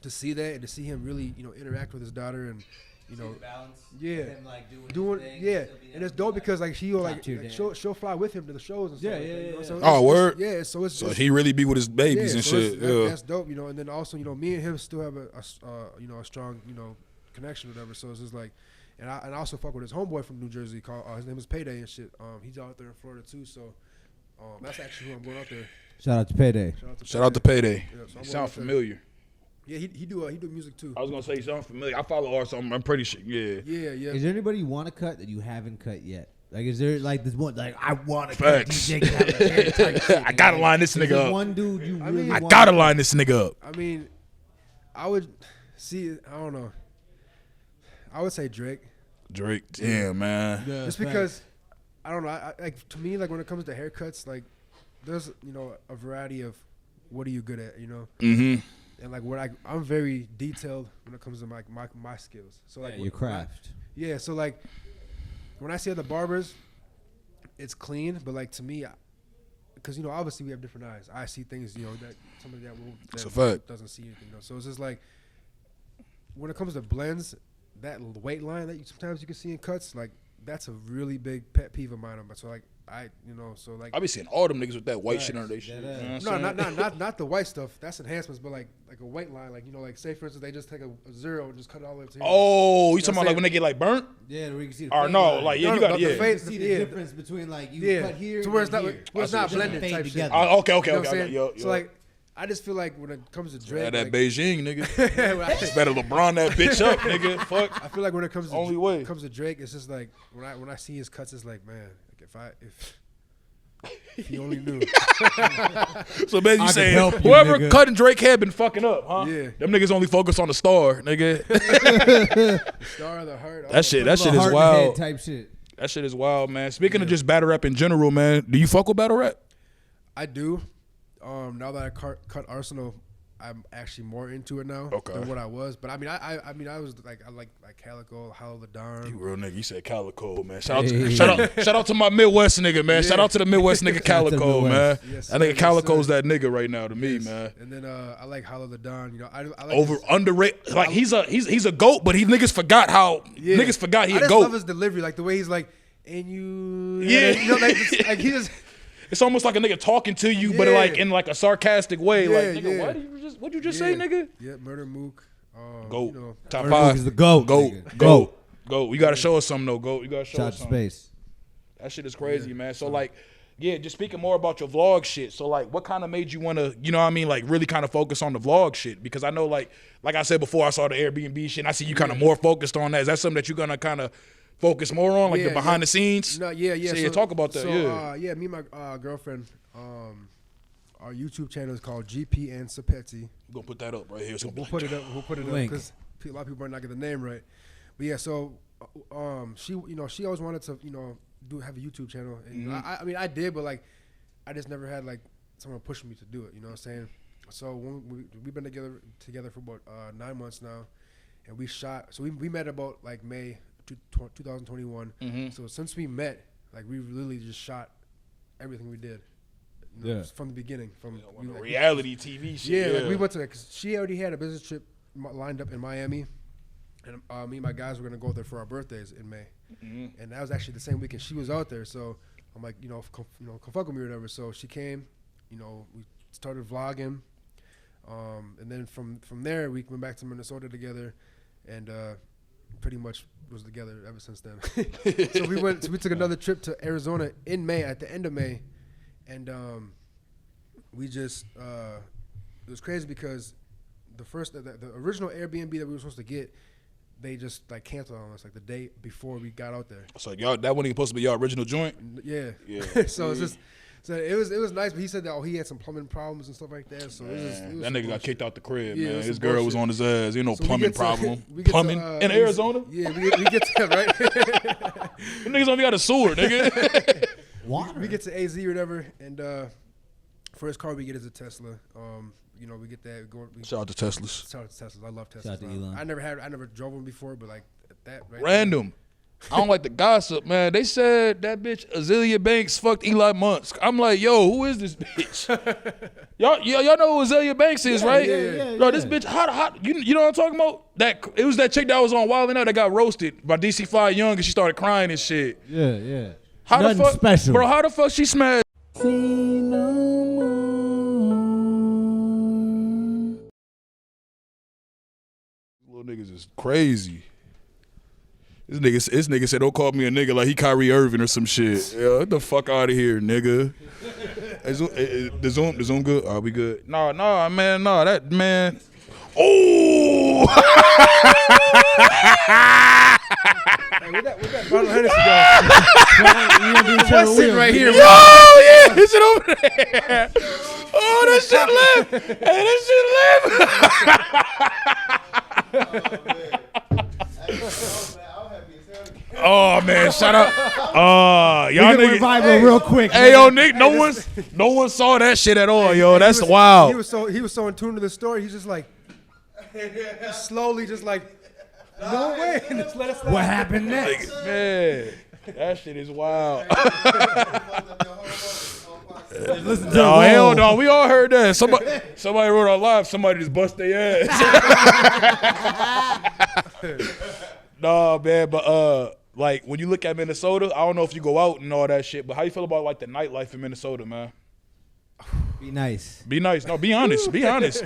to see that and to see him really, you know, interact with his daughter and, you know, balance, yeah, him, like, doing yeah, and it's dope because like she'll she'll fly with him to the shows and stuff. Yeah, like that, you know? yeah. So Oh, word. Yeah, so it's So he really be with his babies and so shit. Yeah. That's dope, you know. And then also, you know, me and him still have a you know, a strong, you know, connection or whatever. So it's just like, and I also fuck with his homeboy from New Jersey called his name is Payday and shit. He's out there in Florida too. So that's actually who I'm going out there. Shout out to Payday. Shout out to Payday. Yeah, so You sound familiar. Yeah, he do music too. I was gonna say you sound familiar. I follow Arsonal. I'm pretty sure. Yeah. Yeah. Is there anybody you want to cut that you haven't cut yet? Like, is there like this one? Like, I want to cut Facts. DJ Khaled type shit, I gotta line this Is nigga there up. one dude you I really mean- I want gotta to line this nigga up. I mean, I would see. I don't know. I would say Drake. Drake. Damn, man. Yeah, Just because, I don't know. I like to me, like when it comes to haircuts, like there's, you know, a variety of what are you good at, you know, Mm-hmm. and like what I'm very detailed when it comes to my skills. So like your craft. Yeah. So like when I see other barbers, it's clean, but like to me, because you know obviously we have different eyes. I see things, you know, that somebody That's a that fact. doesn't see anything. You know? So it's just like when it comes to blends, that weight line that sometimes you can see in cuts, like that's a really big pet peeve of mine. So like you know, so like I be seeing all them niggas with that white Facts. shit under their shit. That You know ass. what I'm no, saying? not the white stuff. That's enhancements, but like a white line, like you know, like say for instance, they just take a zero and just cut it all the way to here. Oh, you You know talking what about like I'm when they get like burnt? Yeah, where you can see the Or fade no, line. like yeah, No, you no, got but yeah. the You fade- can see the yeah. difference between like you Yeah, cut here to where and it's not here. where it's not I see what blended you're saying. type Fade shit. together. Oh, okay, You know what I'm okay. saying? Yo. So like, I just feel like when it comes to Drake, Yeah, that like, Beijing nigga. It's better LeBron that bitch up, nigga. Fuck. I feel like when it comes to Only way. comes to Drake, it's just like when I see his cuts, it's like man, like if he only knew. So basically I can saying help you, whoever nigga. cutting Drake had been fucking up, huh? Yeah. Them niggas only focus on the star, nigga. Star of the heart. That shit Little is heart in the wild. head type shit. That shit is wild, man. Speaking of just battle rap in general, man, do you fuck with battle rap? I do. Now that I cut Arsonal, I'm actually more into it now Okay. than what I was. But I mean, I was like, I like Calico, Hollow the Don. You real nigga. You said Calico, man. Shout out to my Midwest nigga, man. Shout out to the Midwest nigga Shout out to Calico, man. Midwest. Yes, I think sir, Calico's yes, sir. that nigga right now to me, man. And then I like Hollow the Don. You know, I like Over his- underrated, like he's a goat, but niggas forgot how Yeah. niggas forgot he I a just goat. love his delivery, like the way he's like, and you, Yeah. you know, like he just. It's almost like a nigga talking to you, but Yeah. like in like a sarcastic way. Yeah, Like, nigga, yeah. what'd you just say, nigga? Yeah, Murder Mook. Goat. You know, Top Murder Mook five. is the GOAT, Goat. nigga. Goat. Goat. You gotta show us something though, Goat. You gotta show Shout us to something. space. That shit is crazy, man. So like, yeah, just speaking more about your vlog shit. So like, what kind of made you wanna, you know what I mean, like really kind of focus on the vlog shit? Because I know like I said before, I saw the Airbnb shit and I see you kind of more focused on that. Is that something that you're gonna kind of focus more on, like the behind the scenes? No, yeah. So, yeah, talk about that. So, me and my girlfriend, our YouTube channel is called GP and Sapetti. We're gonna put that up right here. So We'll put it up. We'll put it up Link. because a lot of people might not get the name right. But yeah, so she always wanted to have a YouTube channel, and I mean I did, but like I just never had like someone pushing me to do it. You know what I'm saying? So when we've been together for about 9 months now, and we shot. So we met about like May 2021. So since we met, like we literally just shot everything we did. You know, Yeah. from the beginning. From reality TV shit. yeah, like we went to because she already had a business trip lined up in Miami, and me and my guys were gonna go there for our birthdays in May, and that was actually the same weekend she was out there. So I'm like, come fuck with me or whatever. So she came, we started vlogging, and then from there we went back to Minnesota together, and pretty much was together ever since then. So we took another trip to Arizona in May, at the end of May. And we just it was crazy because the original Airbnb that we were supposed to get, they just like canceled on us like the day before we got out there. So y'all, that wasn't supposed to be your original joint. Yeah. So it's just it was nice, but he said that he had some plumbing problems and stuff like that. So it was that some nigga got bullshit. kicked out the crib, Yeah, it man. was His some girl was bullshit. on his ass. Ain't no So we plumbing get to- problem. we get to, Plumbing in Arizona? Yeah, we get to that, right? Them niggas only got a sewer, nigga. water. We get to AZ or whatever, and first car we get is a Tesla. You know, we get that. Shout out to Teslas. Shout out to Teslas. I love Teslas. Shout out to Elon. I never drove one before, but like that. Right Random. I don't like the gossip, man. They said that bitch Azealia Banks fucked Elon Musk. I'm like, yo, who is this bitch? y'all know who Azealia Banks is, right? Bro, this bitch, how you know what I'm talking about? That it was that chick that was on Wild 'N Out that got roasted by DC Fly Young and she started crying and shit. Yeah. How Nothing the fuck, special. bro? How the fuck she smashed? Little niggas is crazy. This nigga said, don't call me a nigga like he Kyrie Irving or some shit. Yeah, get the fuck out of here, nigga. The Zoom good? Oh, we good? No, man, that man. Oh! Hey, where that bottle of Hennessy go? What's sitting right here? Yo, yeah, this shit over there. Oh, that shit left. Hey, that shit left. Oh man, shout out! Y'all niggas revival real quick. Hey yo, Nick, no one saw that shit at all, yo. That's wild. He was so in tune to the story. He's just like slowly, just like no way. Just let us What happened next? Man, that shit is wild. Listen to No, hell no. We all heard that. Somebody wrote on live. Somebody just bust their ass. Nah, man, but like when you look at Minnesota, I don't know if you go out and all that shit, but how you feel about like the nightlife in Minnesota, man? Be nice. Be nice. No, be honest. Be honest.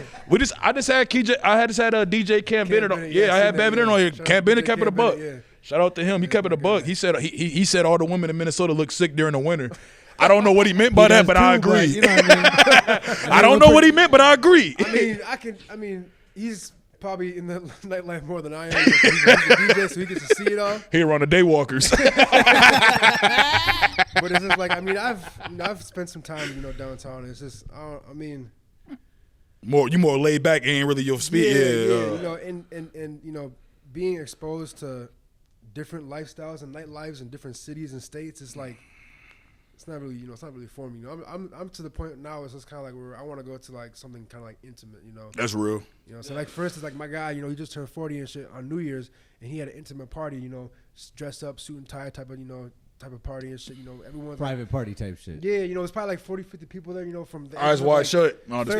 I just had DJ Cam Bennett on. Yeah, I had Bennett on here. Cam Bennett kept it a buck. Shout out to him. He kept it a buck. He said he said all the women in Minnesota look sick during the winter. I don't know what he meant by that, but I agree. You know what I mean? I don't know what he meant, but I agree. I mean, he's probably in the nightlife more than I am. He's a DJ, so he gets to see it all. Here on the Daywalkers. But it's just like, I mean, I've spent some time, you know, downtown. It's just, I mean, you more laid back, ain't really your speed. Yeah. You know, and you know, being exposed to different lifestyles and nightlives in different cities and states, it's like, it's not really, you know, it's not really for me. You know, I'm to the point now. It's just kind of like where I want to go to like something kind of like intimate. You know, that's real. You know, so like for instance, like my guy, you know, he just turned 40 and shit on New Year's, and he had an intimate party. You know, dressed up, suit and tie type of party and shit. You know, everyone's private party type shit. Yeah, you know, it's probably like 40, 50 people there. You know, from the eyes wide shut. No, just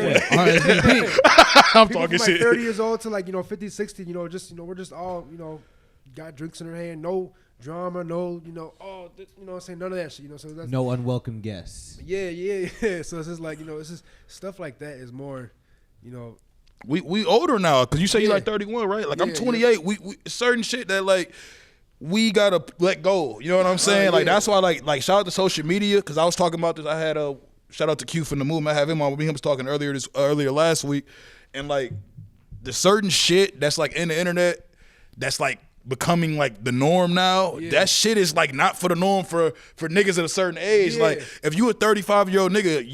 I'm talking from shit. Like 30 years old to like, you know, 50, 60. You know, just, you know, we're just all, you know, got drinks in our hand. No drama, no, you know, you know what I'm saying, none of that shit, you know, so that's no unwelcome guests. Yeah. So it's just like, you know, it's just stuff like that is more, you know. We older now, because you say you're like 31, right? Like I'm 28. We certain shit that like we gotta let go. You know what I'm saying? Like that's why like shout out to social media, because I was talking about this. I had a shout out to Q from the movement. I have him on. Me and him was talking earlier last week, and like the certain shit that's like in the internet that's like becoming like the norm now. That shit is like not for the norm for niggas at a certain age. Like if you a 35-year-old nigga,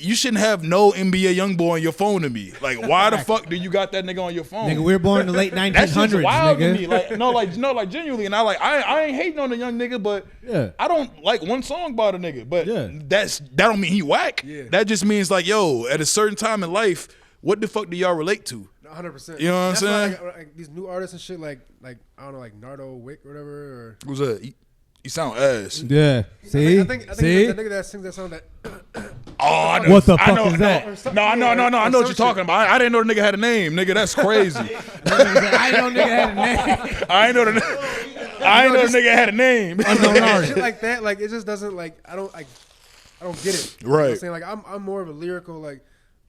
you shouldn't have no NBA young boy on your phone to me. Like why the fuck do you got that nigga on your phone? Nigga, we were born in the late 1900s. That shit's wild nigga. to me. Like genuinely, and I ain't hating on the young nigga, but I don't like one song by the nigga. But that don't mean he whack. That just means like, yo, at a certain time in life, what the fuck do y'all relate to? 100%. You know what I'm saying? Like these new artists and shit, like I don't know, like Nardo Wick or whatever. Or who's that? He sound ass. Yeah. See? I think the nigga that sings that song that. Oh, I know. What the fuck is that? No. I know what you're talking about. I didn't know the nigga had a name, nigga. That's crazy. I didn't know nigga had a name. I ain't know the nigga had a name. Shit like that, like it just doesn't like I don't get it. You know what I'm saying? Like I'm more of a lyrical like.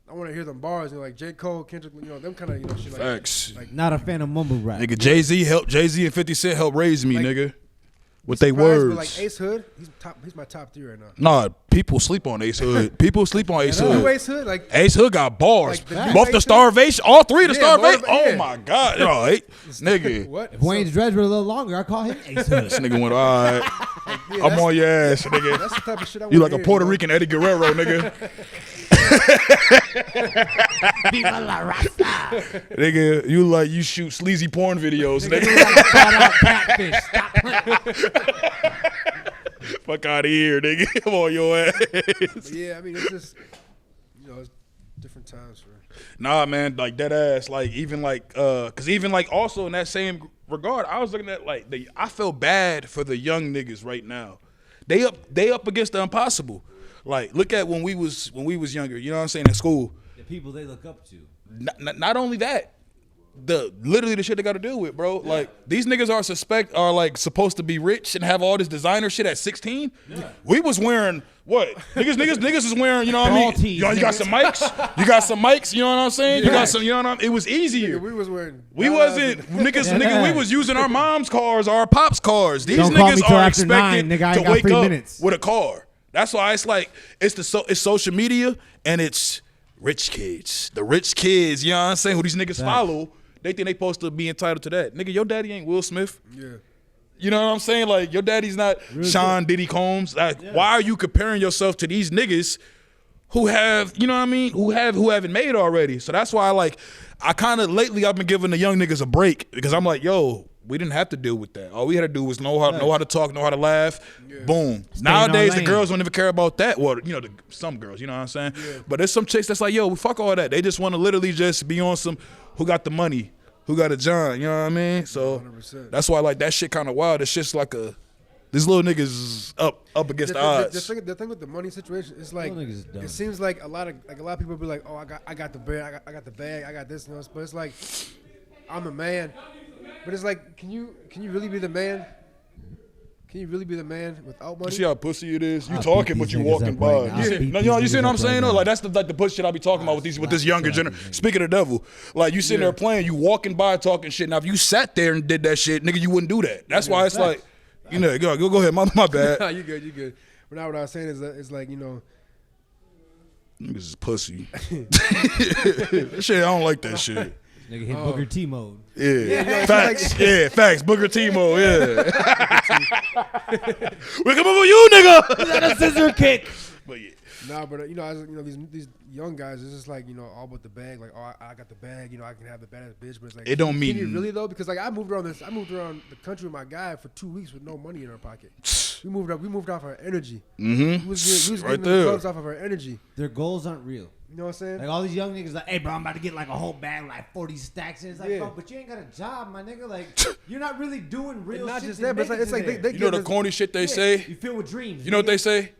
I want to hear them bars, you know, like J. Cole, Kendrick, you know, them kind of, you know, shit like Facts. Like, not a fan of mumble rap. Nigga, Jay-Z and 50 Cent helped raise me, nigga. With they words. But like Ace Hood, he's my top 3 right now. Nah, people sleep on Ace Hood. People sleep on Ace Hood. Ace Hood, like Ace Hood got bars. Like both the Starvation, all 3 of the Starvation. Oh my God. Yo, nigga. What? If Wayne's dreads were a little longer, I'd call him Ace Hood. This nigga went, all right. I'm on your ass, nigga. That's the type of shit I want you like to a hear, Puerto Rican Eddie Guerrero, nigga. Viva la Rasta. Nigga, you shoot sleazy porn videos, nigga. Catfish. Stop playing. Fuck out of here, nigga. I'm on your ass. But yeah, I mean, it's just, it's different times for. Nah, man, like dead ass. Like even like, cause even like also in that same regard, I was looking at like I feel bad for the young niggas right now. They up against the impossible. Like look at when we was younger. You know what I'm saying, in school. The people they look up to. Not only that. Literally the shit they got to deal with, bro. Yeah. Like these niggas are like supposed to be rich and have all this designer shit at 16. Yeah. We was wearing what? Niggas is wearing, you know what I mean? You got some mics. You got some mics. You know what I'm saying? Yeah. You got some. You know what I mean? It was easier. We was wearing. We wasn't niggas. We was using our mom's cars, our pops' cars. These niggas are expected to wake up with a car. That's why it's like it's social media and it's rich kids. The rich kids. You know what I'm saying? Who these niggas follow. They think they supposed to be entitled to that. Nigga, your daddy ain't Will Smith. Yeah. You know what I'm saying? Like, your daddy's not really Sean Diddy Combs. Like, why are you comparing yourself to these niggas who have, you know what I mean, who haven't made already? So that's why, I kind of lately I've been giving the young niggas a break because I'm like, yo, we didn't have to deal with that. All we had to do was know how to talk, know how to laugh. Yeah. Boom. Nowadays, the girls don't even care about that. Well, some girls, you know what I'm saying? Yeah. But there's some chicks that's like, yo, fuck all that. They just want to literally just be on some who got the money, who got a John, you know what I mean? So 100%. That's why that shit kind of wild. It's just like these little niggas up against the odds. The thing with the money situation is like it seems like a lot of people be like, oh, I got the bag, I got the bag, I got this, but it's like I'm a man. But it's like, can you really be the man? Can you really be the man without money? You see how pussy it is? You talking, but you walking by. You see what I'm saying? Like that's the pussy shit I be talking about with this younger generation. Speaking of the devil, like you sitting there playing, you walking by talking shit. Now if you sat there and did that shit, nigga, you wouldn't do that. That's why it's like, go ahead, my bad. You good. But now what I was saying is like, niggas is pussy. That shit, I don't like that shit. Nigga hit Booker T mode. Yeah. Facts. Yeah, facts. Booker T mode, yeah. We come over you, nigga. Is that a scissor kick? But yeah. Nah, but these young guys, it's just like, all about the bag. Like, oh, I got the bag. I can have the baddest bitch. But it's like, it don't mean. Can you really though? Because like I moved around the country with my guy for 2 weeks with no money in our pocket. We moved off our energy. Mm-hmm. We was right getting there. the clubs off of our energy. Their goals aren't real. You know what I'm saying? Like all these young niggas like, hey bro, I'm about to get like a whole bag, like 40 stacks. And it's like, bro, but you ain't got a job, my nigga. Like, you're not really doing real shit. Not just that, but it's like they you know the corny shit they say? You filled with dreams. You know what they say?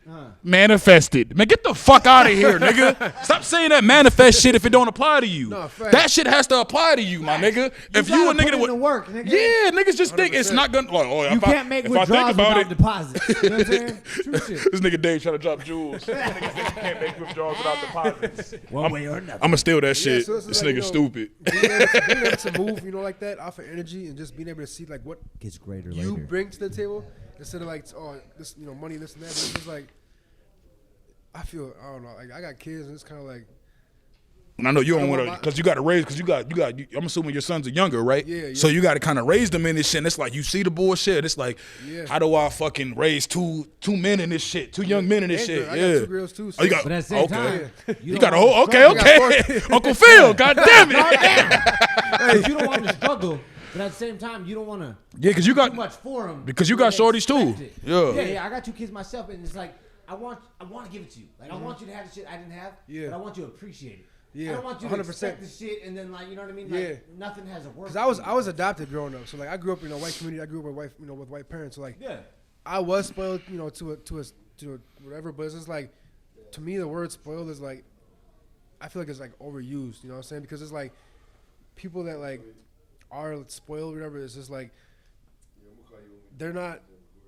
Manifested. Man, get the fuck out of here, nigga. Stop saying that manifest shit if it don't apply to you. No, that shit has to apply to you, my nigga. If you a nigga that would work, nigga. Yeah, niggas just 100%. Think it's not gonna like, oh, you can't make withdrawals without deposits. You know what I'm saying? True shit. This nigga Dave trying to drop jewels. Niggas think you can't make withdrawals without deposits. One way or another. I'm gonna steal that shit. So this nigga stupid. Being able to move, like that, off of energy, and just being able to see like what gets greater you later. bring to the table instead of like, oh, this, money, this and that. But it's just like, I don't know, like I got kids, and it's kind of like. And I know you don't want to, because you got to raise, because you got. I'm assuming your sons are younger, right? Yeah. So you got to kind of raise them in this shit. And it's like you see the bullshit. It's like, how do I fucking raise two men in this shit, two young men in this shit? I got 2 girls too. So. Oh, you got, but at the same time, you got a whole. Okay. Uncle Phil, goddamn it. Hey, you don't want to struggle. But at the same time, you don't want to. Yeah, because you got too much for them. Because you got shorties too. Yeah. I got 2 kids myself, and it's like I want to give it to you. Like I want you to have the shit I didn't have. Yeah. But I want you to appreciate it. Yeah. I don't want you 100%. To expect the shit and then like you know what I mean. Like, nothing has a work. Because I was adopted growing up, so like I grew up in a white community. I grew up with with white parents. So like I was spoiled, to a whatever. But it's just like to me the word spoiled is like I feel like it's like overused. You know what I'm saying? Because it's like people that like are spoiled or whatever. It's just like they're not.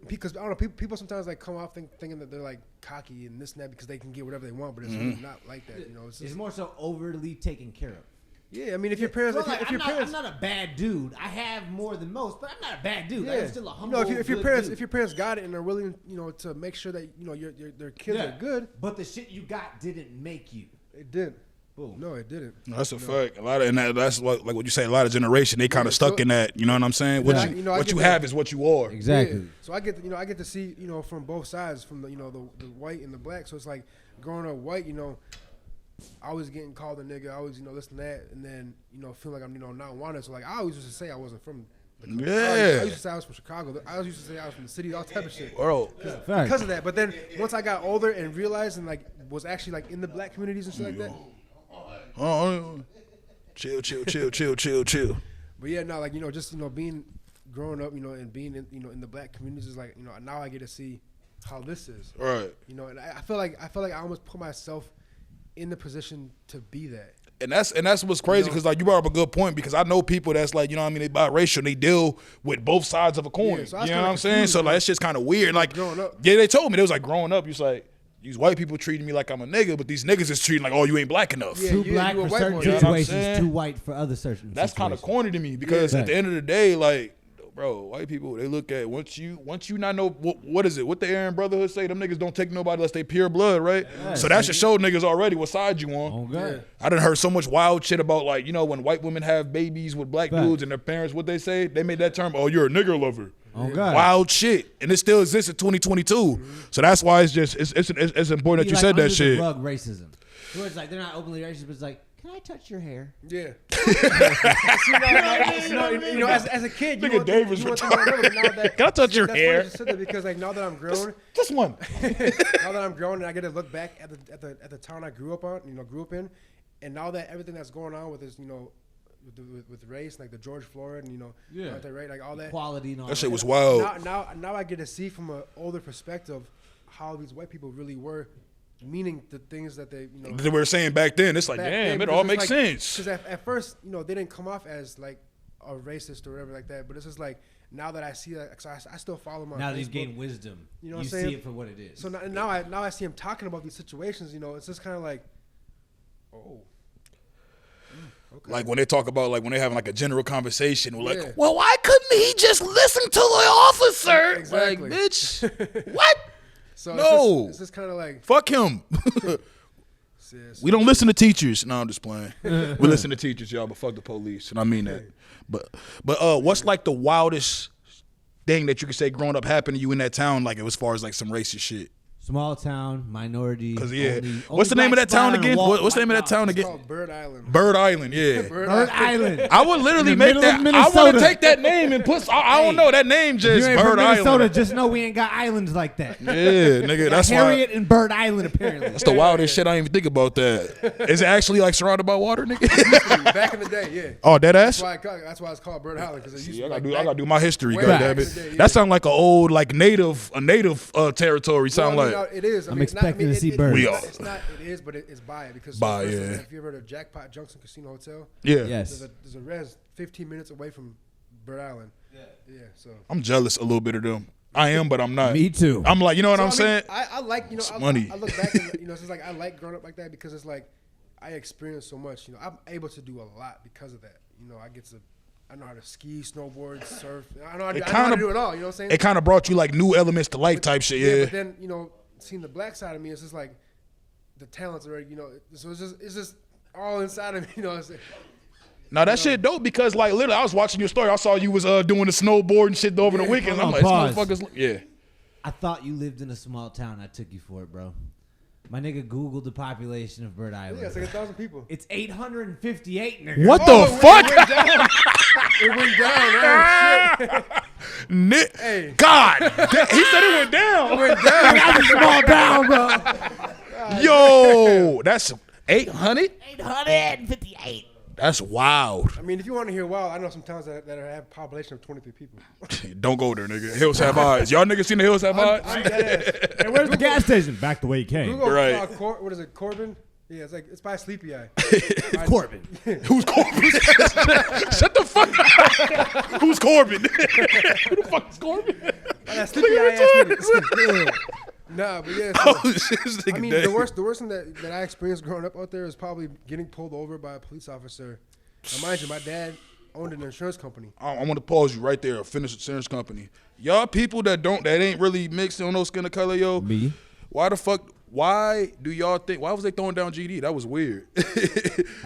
Because I don't know, people sometimes like come off thinking that they're like cocky and this and that because they can get whatever they want, but it's really not like that. It's more so overly taken care of. Yeah, I mean, if your parents, I'm not a bad dude. I have more than most, but I'm not a bad dude. I'm still a humble. If your parents got it and are willing, to make sure that their kids are good. But the shit you got didn't make you. It didn't. Boom. No, it didn't. No, that's a fact. A lot of that's like what you say. A lot of generation they kind of stuck in that. You know what I'm saying? What you have is what you are. Exactly. Yeah. So I get to see from both sides, from the the white and the black. So it's like growing up white, I was getting called a nigga. I always this and that, and then feeling like I'm not wanted. So like I always used to say I wasn't from Yeah. I used to say I was from Chicago. I used to say I was from the city, all type of shit. Bro. Because of that. But then once I got older and realized and like was actually like in the black communities and shit like that. Chill. But yeah, no, like, you know, just, you know, growing up, you know, and being in, you know, in the black communities is like, you know, now I get to see how this is. Right. You know, and I feel like I almost put myself in the position to be that. And that's what's crazy, because like you brought up a good point, because I know people that's like, you know what I mean, they biracial and they deal with both sides of a coin. Yeah, so you know what I'm saying? So like, that's just kind of weird. Like, growing up. Yeah, they told me, they was like, growing up, you was like, these white people treating me like I'm a nigga, but these niggas is treating like, oh, you ain't black enough. Yeah, Too black you a for white certain boy. You know what I'm situations, saying? too white for other certain That's kind of situations. corny to me, because Yeah. at the end of the day, like, bro, white people, they look at once you not know what is it? What the Aryan Brotherhood say? Them niggas don't take nobody unless they pure blood, right? So that should show niggas already what side you on. Oh God. I done heard so much wild shit about, like, you know, when white women have babies with black Fact. dudes and their parents, what they say? They made that term, oh, you're a nigger lover. Oh God. Wild shit, and it still exists in 2022. So that's why it's just it's important that you said that shit. Rug racism. Where it's like they're not openly racist, but it's like, can I touch your hair? Yeah. you know, as a kid, you Nigga want Davis you want to know, but now that, Can I touch your that's hair? funny you said that, because like now that I'm grown, Just one. now that I'm grown and I get to look back at the town I grew up in, and now that everything that's going on with this, you know, with race, like the George Floyd, and you know, right, like all that. Quality and all That shit was wild. Now I get to see from an older perspective how these white people really were, meaning the things that they, you know, They were saying back then. It's like, back damn, then, it because all it's makes like, sense. Because at first, you know, they didn't come off as like a racist or whatever like that. But it's just like now that I see that, cause I still follow my. Now that Facebook, you've gained wisdom, you know what I'm see saying? it for what it is. So now I see him talking about these situations. You know, it's just kind of like, oh. Okay. Like when they talk about, like when they having like a general conversation, we're Yeah. like, well, why couldn't he just listen to the officer? Exactly. Like, bitch, what? So No. it's just kind of like, Fuck him. sis. We don't listen to teachers. No, I'm just playing. We listen to teachers, y'all, but fuck the police, and I mean that. But what's like the wildest thing that you could say growing up happened to you in that town, like as far as like some racist shit? Small town, minority. Because yeah, only what's the name of black that town spot on again? the wall. What's the name of that town It's again? called Bird Island. Bird Island, yeah. Bird Bird Island. I would literally In the make middle that. of I want to Minnesota. take that name and put. I don't know that name. If Just you ain't from Bird Minnesota, Island. just know we ain't got islands like that. Yeah, nigga, that's Harriet why. and Bird Island, apparently. That's the wildest shit. I didn't even think about that. Is it actually like surrounded by water, nigga? Back in the day, yeah. Oh, dead ass. That's why it's called Bird Island, because it used Yeah, to I be gotta do my history, way goddamn back it. in the day, yeah. That sound like a old, like native territory. Sound Well, I mean, like. it is. I I'm mean, it's not- expecting to see it- birds. We are. It's not. It is, but it's by it, because By, for instance, yeah. If you ever heard of Jackpot Junction Casino Hotel, Yeah. Yes. there's a res 15 minutes away from Bird Island. Yeah. So. I'm jealous a little bit of them. I am, but I'm not. Me too. I'm like, you know what So, I'm saying? I like, you know, It's money. I look back and, you know, it's just like I like growing up like that, because it's like I experienced so much. You know, I'm able to do a lot because of that. You know, I know how to ski, snowboard, surf. I know how to do it all. You know what I'm saying? It kind of brought you like new elements to life type shit. Yeah. But then, you know, seeing the black side of me, it's just like the talents are, you know. So it's just all inside of me. You know. Now that shit dope, because like literally I was watching your story. I saw you was doing the snowboard and shit over the weekend. I'm like, Pause. this motherfucker's yeah. I thought you lived in a small town. I took you for it, bro. My nigga Googled the population of Bird Island. Yeah, it's like 1,000 people. It's 858, nigga. What Oh, the fuck? It went down. Oh, shit. Hey. God, he said it went down. It went down. That's a small town, bro. Yo, that's 800. 858. That's wild. I mean, if you want to hear wild, I know some towns that have a population of 23 people. Don't go there, nigga. Hills have eyes. Y'all niggas seen the Hills have eyes? I'm dead ass. Hey, where's the gas station? Back the way you came. Google, Right. what is it, Corbin? Yeah, it's by Sleepy Eye. Corbin. Who's Corbin? Shut the fuck up. Who's Corbin? Who the fuck is Corbin? Sleepy Eye. Nah, but yeah. So, Oh, shit, this nigga I mean, dead. the worst thing that I experienced growing up out there is probably getting pulled over by a police officer. Now, mind you, my dad owned an insurance company. I want to pause you right there. Finish the insurance company. Y'all people that ain't really mixed on no skin of color, yo. Me. Why do y'all think? Why was they throwing down GD? That was weird.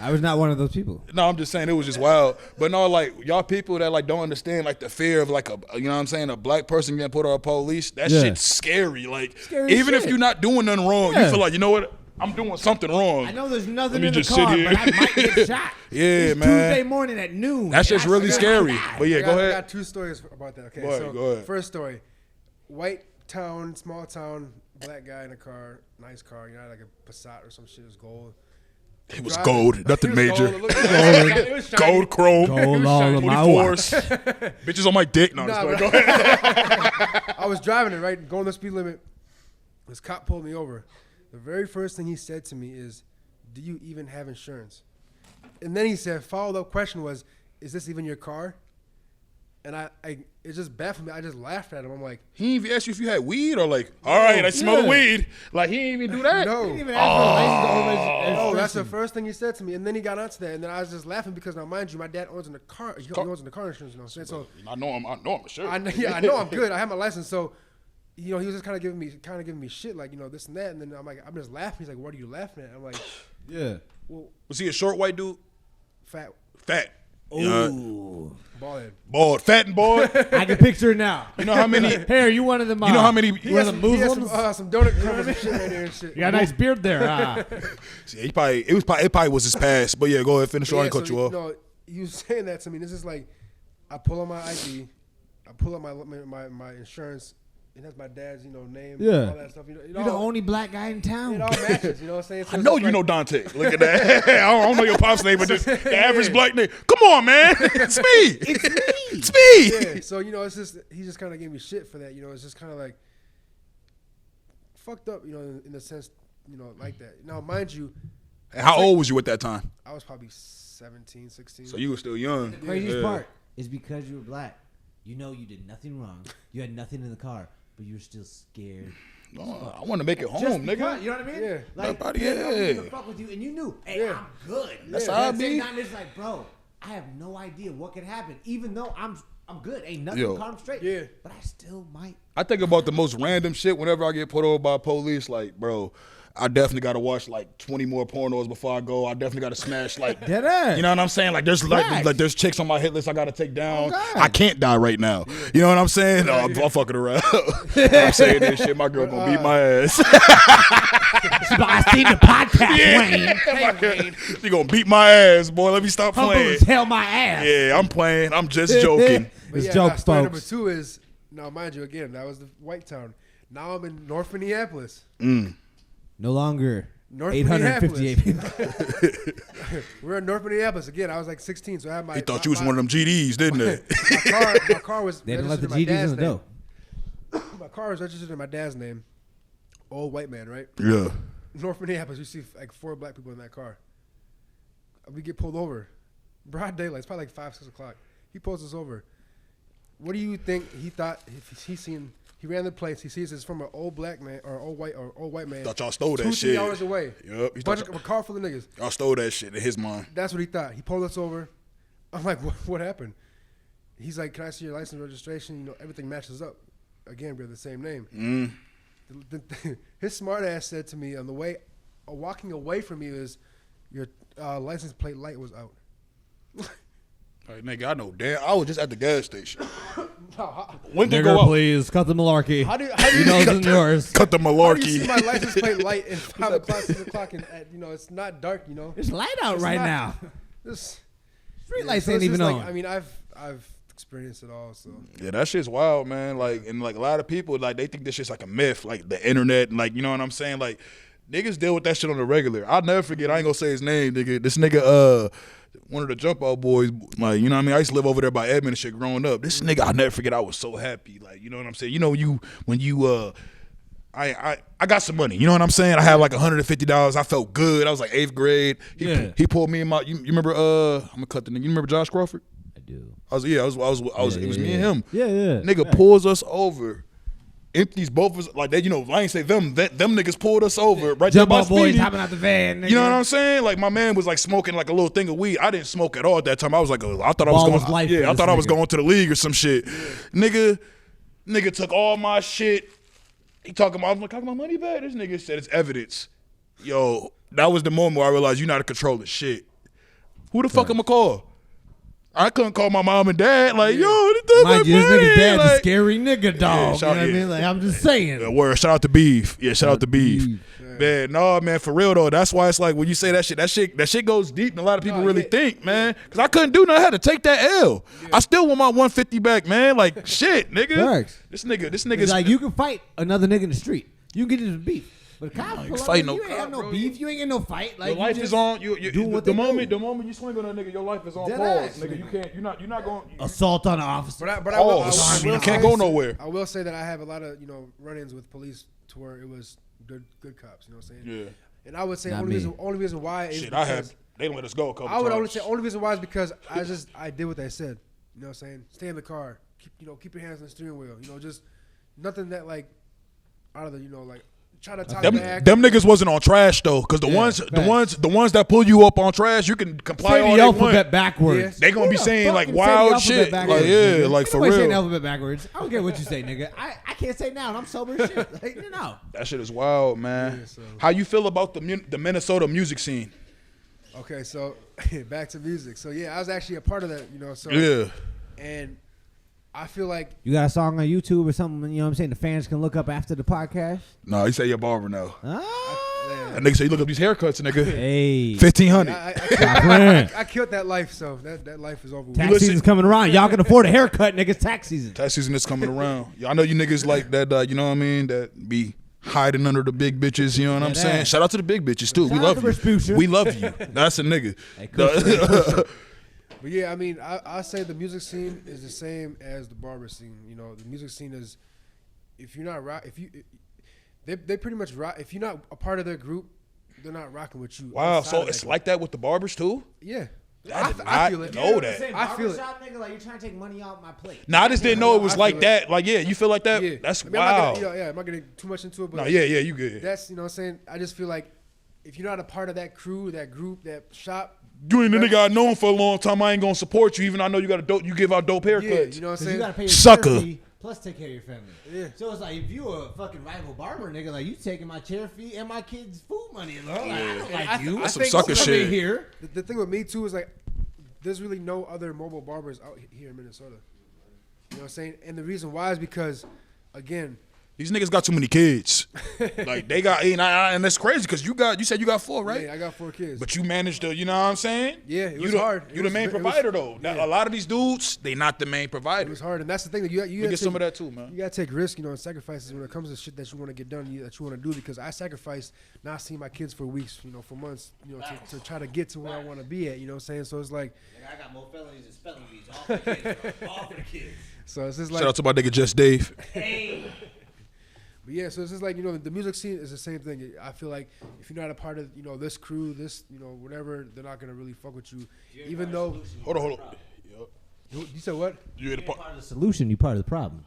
I was not one of those people. No, I'm just saying it was just wild. But no, like y'all people that like don't understand like the fear of like you know what I'm saying, a black person getting put on a police. That Yeah. shit's scary. Like Scary even if shit. you're not doing nothing wrong, you Yeah. feel like, you know what? I'm doing something wrong. I know there's nothing me in the just car, sit but here. I might get shot. Yeah, It's man. Tuesday morning at noon. That's just really scary. But yeah, go I ahead. got 2 stories about that. Okay, Go ahead. First story, white town, small town, black guy in a car, nice car, you know, like a Passat or some shit. It was gold. It was gold, nothing It was major. gold. It looked nice. It was shiny. Gold, chrome, Gold all of my 24s. Bitches on my dick. No, Nah, just but- go ahead. I was driving it, right, going the speed limit. This cop pulled me over. The very first thing he said to me is, "Do you even have insurance?" And then he said, follow-up question was, "Is this even your car?" And I it just baffled me. I just laughed at him. I'm like, He didn't even ask you if you had weed or like, all right, I smell the weed. Like, he didn't even do that. no. Didn't even ask for a license to hold Oh, registration. that's the first thing he said to me. And then he got onto that. And then I was just laughing because now, mind you, my dad owns in the car. He owns in the car insurance, you know what I'm saying? So I know I'm sure. I know I'm good. I have my license. So, you know, he was just kind of giving me shit, like, you know, this and that. And then I'm like, I'm just laughing. He's like, "What are you laughing at?" I'm like, Yeah. "Well, Was he a short white dude? fat, Fat. Ooh. bald head." Bald. Fat and bald. I can picture it now. You know how many? Hey, are you one of them? You know how many? He One had of the some, he had Muslims? some donut covers and shit right there and shit. You got a nice beard there. Yeah, it probably was his past. But yeah, go ahead, finish. I cut you off. No, he was saying that to me. This is like, I pull out my ID, I pull out my insurance. It has my dad's, you know, name, Yeah. all that stuff. You know, You're the only black guy in town. it all matches. You know what I'm saying? So I it's know just you like- know Dante. Look at that. I don't know your pop's name, but just the average black name. Come on, man. It's me. It's me. Yeah. So you know, it's just he just kind of gave me shit for that. You know, it's just kind of like fucked up. You know, in the sense, you know, like that. Now, mind you, And how old was you at that time? I was probably 17, 16. So you were still young. The craziest Yeah. part is because you were black. You know you did nothing wrong. You had nothing in the car, but you were still scared. Oh, I want to make it home, Just nigga. because, you know what I mean? Yeah. Like, Nobody- they don't yeah. give a fuck with you, and you knew, hey, Yeah. I'm good. That's But how I at the same be. time, it's like, bro, I have no idea what could happen. Even though I'm good, ain't nothing Yo. calm straight. Yeah. But I still might. I think about the most random shit whenever I get pulled over by police. Like, bro, I definitely got to watch like 20 more pornos before I go. I definitely got to smash like, Dead ass. you know what I'm saying? Like, there's Facts. like there's chicks on my hit list I got to take down. Oh, God. I can't die right now. You know what I'm saying? No, I'm fucking around. I'm saying this shit. My girl gonna beat my ass. I seen the podcast, Wayne. She gonna beat my ass, boy. Let me stop Humble playing. as hell my ass. Yeah, I'm playing. I'm just joking. But It's yeah, jokes, now, story number folks. 2 is, now mind you, again, that was the White Town. Now I'm in North Minneapolis. No longer North 858 people. We're in North Minneapolis again. I was like 16, so I had my. He thought you was one of them GDs, didn't it? My car was. They didn't let the registered in my GDs in the dad's dough. name. My car was registered in my dad's name. Old white man, right? Yeah. North Minneapolis. You see like 4 black people in that car. We get pulled over, broad daylight. It's probably like 5, 6 o'clock. He pulls us over. What do you think he thought? If he seen, he ran the place. He sees it's from an old black man or old white man. Thought y'all stole that 2-3 shit. hours away. Yup. He Bunch thought of, a car full of niggas. y'all stole that shit in his mind. That's what he thought. He pulled us over. I'm like, what happened? He's like, "Can I see your license and registration?" You know, everything matches up. Again, we have the same name. His smart ass said to me on the way, walking away from me, is your license plate light was out. Like, nigga, I know damn. I was just at the gas station. How When did it go Nigger, out? please cut the malarkey. do you, You know it's yours. Cut the how do you see malarkey. my license plate light at 5 o'clock, 6 o'clock, and at, you know, it's not dark. You know, It's light out It's right not- now. this Street yeah, lights so ain't it's even just on. like, I mean, I've experienced it all. So Yeah, that shit's wild, man. Like, and like a lot of people, like, they think this shit's like a myth, like the internet, and like, you know what I'm saying? Like, niggas deal with that shit on the regular. I'll never forget. I ain't gonna say his name, nigga. This nigga, one of the jump out boys, like, you know what I mean? I used to live over there by Edmond and shit growing up. This nigga, I'll never forget. I was so happy, like, you know what I'm saying? You know, when you I got some money. You know what I'm saying? I had like $150. I felt good. I was like 8th grade. He pulled me in my. You remember? I'm gonna cut the nigga. You remember Josh Crawford? I do. I was. It was me and him. Yeah. Nigga pulls us over, empties both of us. Like that. You know, I ain't say them. Them niggas pulled us over right there Jump by out boys Speedy. hopping out the van. You know what I'm saying? Like my man was like smoking like a little thing of weed. I didn't smoke at all at that time. I was like, I thought I was Ball going. was life for Yeah, I this thought I was nigga. going to the league or some shit. Nigga took all my shit. He talking about, I was like, "Talking my money back." This nigga said it's evidence. Yo, that was the moment where I realized you're not in control of shit. Who the fuck am I call? I couldn't call my mom and dad. Like, yo, the Mind you, this nigga's dad's a like, scary nigga, dog. shout- you know what I mean? Like, I'm just saying. word. Shout out to Beef. Yeah, shout out to Beef. Man, no, man, for real though. That's why it's like when you say that shit goes deep, and a lot of people really think, man. Because I couldn't do nothing. I had to take that L. I still want my 150 back, man. Like shit, nigga. Facts. This nigga's It's like you can fight another nigga in the street. You can get into beef. But cops pull up, fight no you ain't have cop, no bro. beef. You ain't get no fight. Like your life you is on. You doing what the they moment do. you swing on that nigga, your life is on Dead pause, ass, nigga. You can't. You're not going. Assault on an officer. But I will You say- can't go nowhere. I will say that I have a lot of run-ins with police to where it was good cops. You know what I'm saying? Yeah. And I would say Not only reason why is Shit, I have. because They don't let us go a couple I would times. only say only reason why is because I did what they said. You know what I'm saying? Stay in the car. Keep your hands on the steering wheel. Just nothing that like out of the like try to talk back. Them niggas wasn't on trash though, because the ones that pull you up on trash, you can comply Say all the they alphabet want. backwards. Yes. They gonna be Who the saying fuck like can say the wild alphabet shit, backwards, like nigga? like for Ain't nobody saying the real. alphabet backwards. I don't care what you say, nigga. I can't say now, and I'm sober as shit. Like, That shit is wild, man. Yeah, so- How you feel about the Minnesota music scene? Okay, so back to music. So yeah, I was actually a part of that. So Yeah. and I feel like You got a song on YouTube or something, what I'm saying, the fans can look up after the podcast? No, he say you're Barber now. Ah. That nigga say you look up these haircuts, nigga. Hey. 1,500. I killed that life, so that life is over. with. Tax season's coming around. Y'all can afford a haircut, niggas. Tax season. Tax season is coming around. I know you niggas like that. You know what I mean? That be hiding under the big bitches. You know what I'm Yeah, saying? that. Shout out to the big bitches too. We Shout out love to you. Respucia. We love you. That's a nigga. Hey, Kush, But yeah, I mean, I say the music scene is the same as the barber scene. The music scene is, if you're not rock, they pretty much rock. If you're not a part of their group, they're not rocking with you. Wow. outside So of it's that like that with the barbers too. group. Yeah. I did I not feel it. know that. I feel it. Nigga, like you're trying to take money off my plate. Nah, I just didn't know it was I like feel it. that. Like, yeah, you feel like that? Yeah. That's I mean, wow. I'm not getting too much into it, but No, yeah, you good. that's what I'm saying. I just feel like if you're not a part of that crew, that group, that shop, You ain't the nigga I known for a long time. I ain't gonna support you, even though I know you got a dope. You give out dope haircuts. yeah, you know what I'm Because you saying. got to pay your Sucker. chair fee plus take care of your family. Yeah. So it's like if you a fucking rival barber, nigga, like you taking my chair fee and my kids' food money. Like, I don't like you. That's some think sucker also- shit. Here. The thing with me too is like, there's really no other mobile barbers out here in Minnesota. You know what I'm saying? And the reason why is because, again, These niggas got too many kids. Like they got, and that's crazy because you said you got 4, right? yeah, I got 4 kids. But you managed to, you know what I'm saying? Yeah, it you was the, hard. You the main provider though. yeah. A lot of these dudes, they not the main It provider. was hard, and that's the thing that you We gotta get some of take- that too, man. You gotta take risks, and sacrifices when it comes to shit that you want to get done, that you want to do. Because I sacrificed not seeing my kids for weeks, for months, to try to get to where I want to be at. You know what I'm saying? So it's like, I got more felonies and spelling bees. All for the kids. All for the kids. so it's just Shout out like, to my nigga Just Dave. Hey. but yeah. So it's just like the music scene is the same thing. I feel like if you're not a part of this crew, this whatever, they're not gonna really fuck with you. Even though, Hold on. Yep. you said what? You ain't a part. Part of the solution, you part of the problem.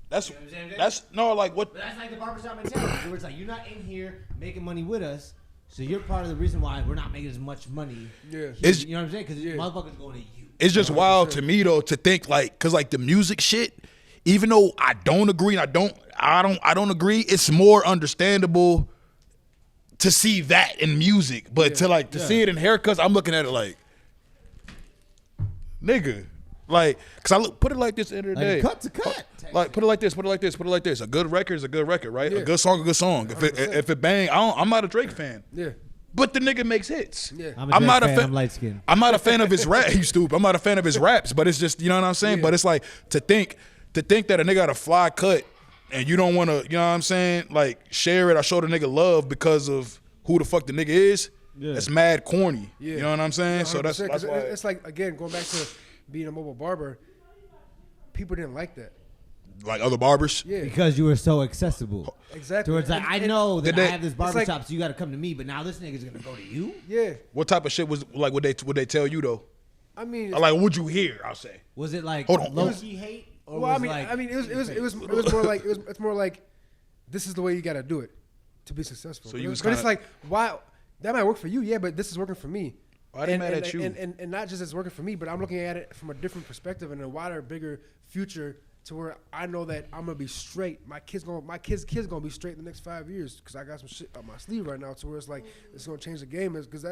That's no like what? But that's like the barbershop mentality. Where it's like you're not in here making money with us, so you're part of the reason why we're not making as much money. Yeah. It's- You know what I'm saying? Because Yeah. motherfuckers going to you. It's just wild to me though to think like, cause like the music shit, even though I don't agree, and I don't agree. It's more understandable to see that in music, but to see it in haircuts, I'm looking at it like, nigga, like, cause put it like this. At the end of the day, Cut to cut. like put it like this. Put it like this. Put it like this. A good record is a good record, right? Yeah. A good song, a good song. If it bang, I'm not a Drake fan. Yeah. But the nigga makes hits. Yeah. I'm not a fan. I'm light skinned. I'm not a fan of his rap. You stupid. I'm not a fan of his raps. But it's just, you know what I'm saying. Yeah. But it's like to think that a nigga got a fly cut and you don't want to, you know what I'm saying, like share it or show the nigga love because of who the fuck the nigga is. Yeah. That's mad corny. Yeah. You know what I'm saying. So 100%, that's 'cause why. it's like, again, going back to being a mobile barber, people didn't like that. Like other barbers. Yeah. Because you were so accessible. Exactly. Towards like, I And- know that Did I they- have this like- barbershop, so you got to come to me. But now this nigga's gonna go to you. Yeah. What type of shit was like? Would they tell you though? I mean, Like, would you hear? I'll say. Was it like Hold on. low key hate? Or well, was like, it was more like it's more like this is the way you got to do it to be successful. So you was but it's kinda- like, why that might work for you, yeah, but this is working for me. Why they mad and, at you? And not just it's working for me, but I'm looking at it from a different perspective and a wider, bigger future to where I know that I'm gonna be straight. My kids gonna be straight in the next 5 years because I got some shit up my sleeve right now. To where it's like it's gonna change the game. Is because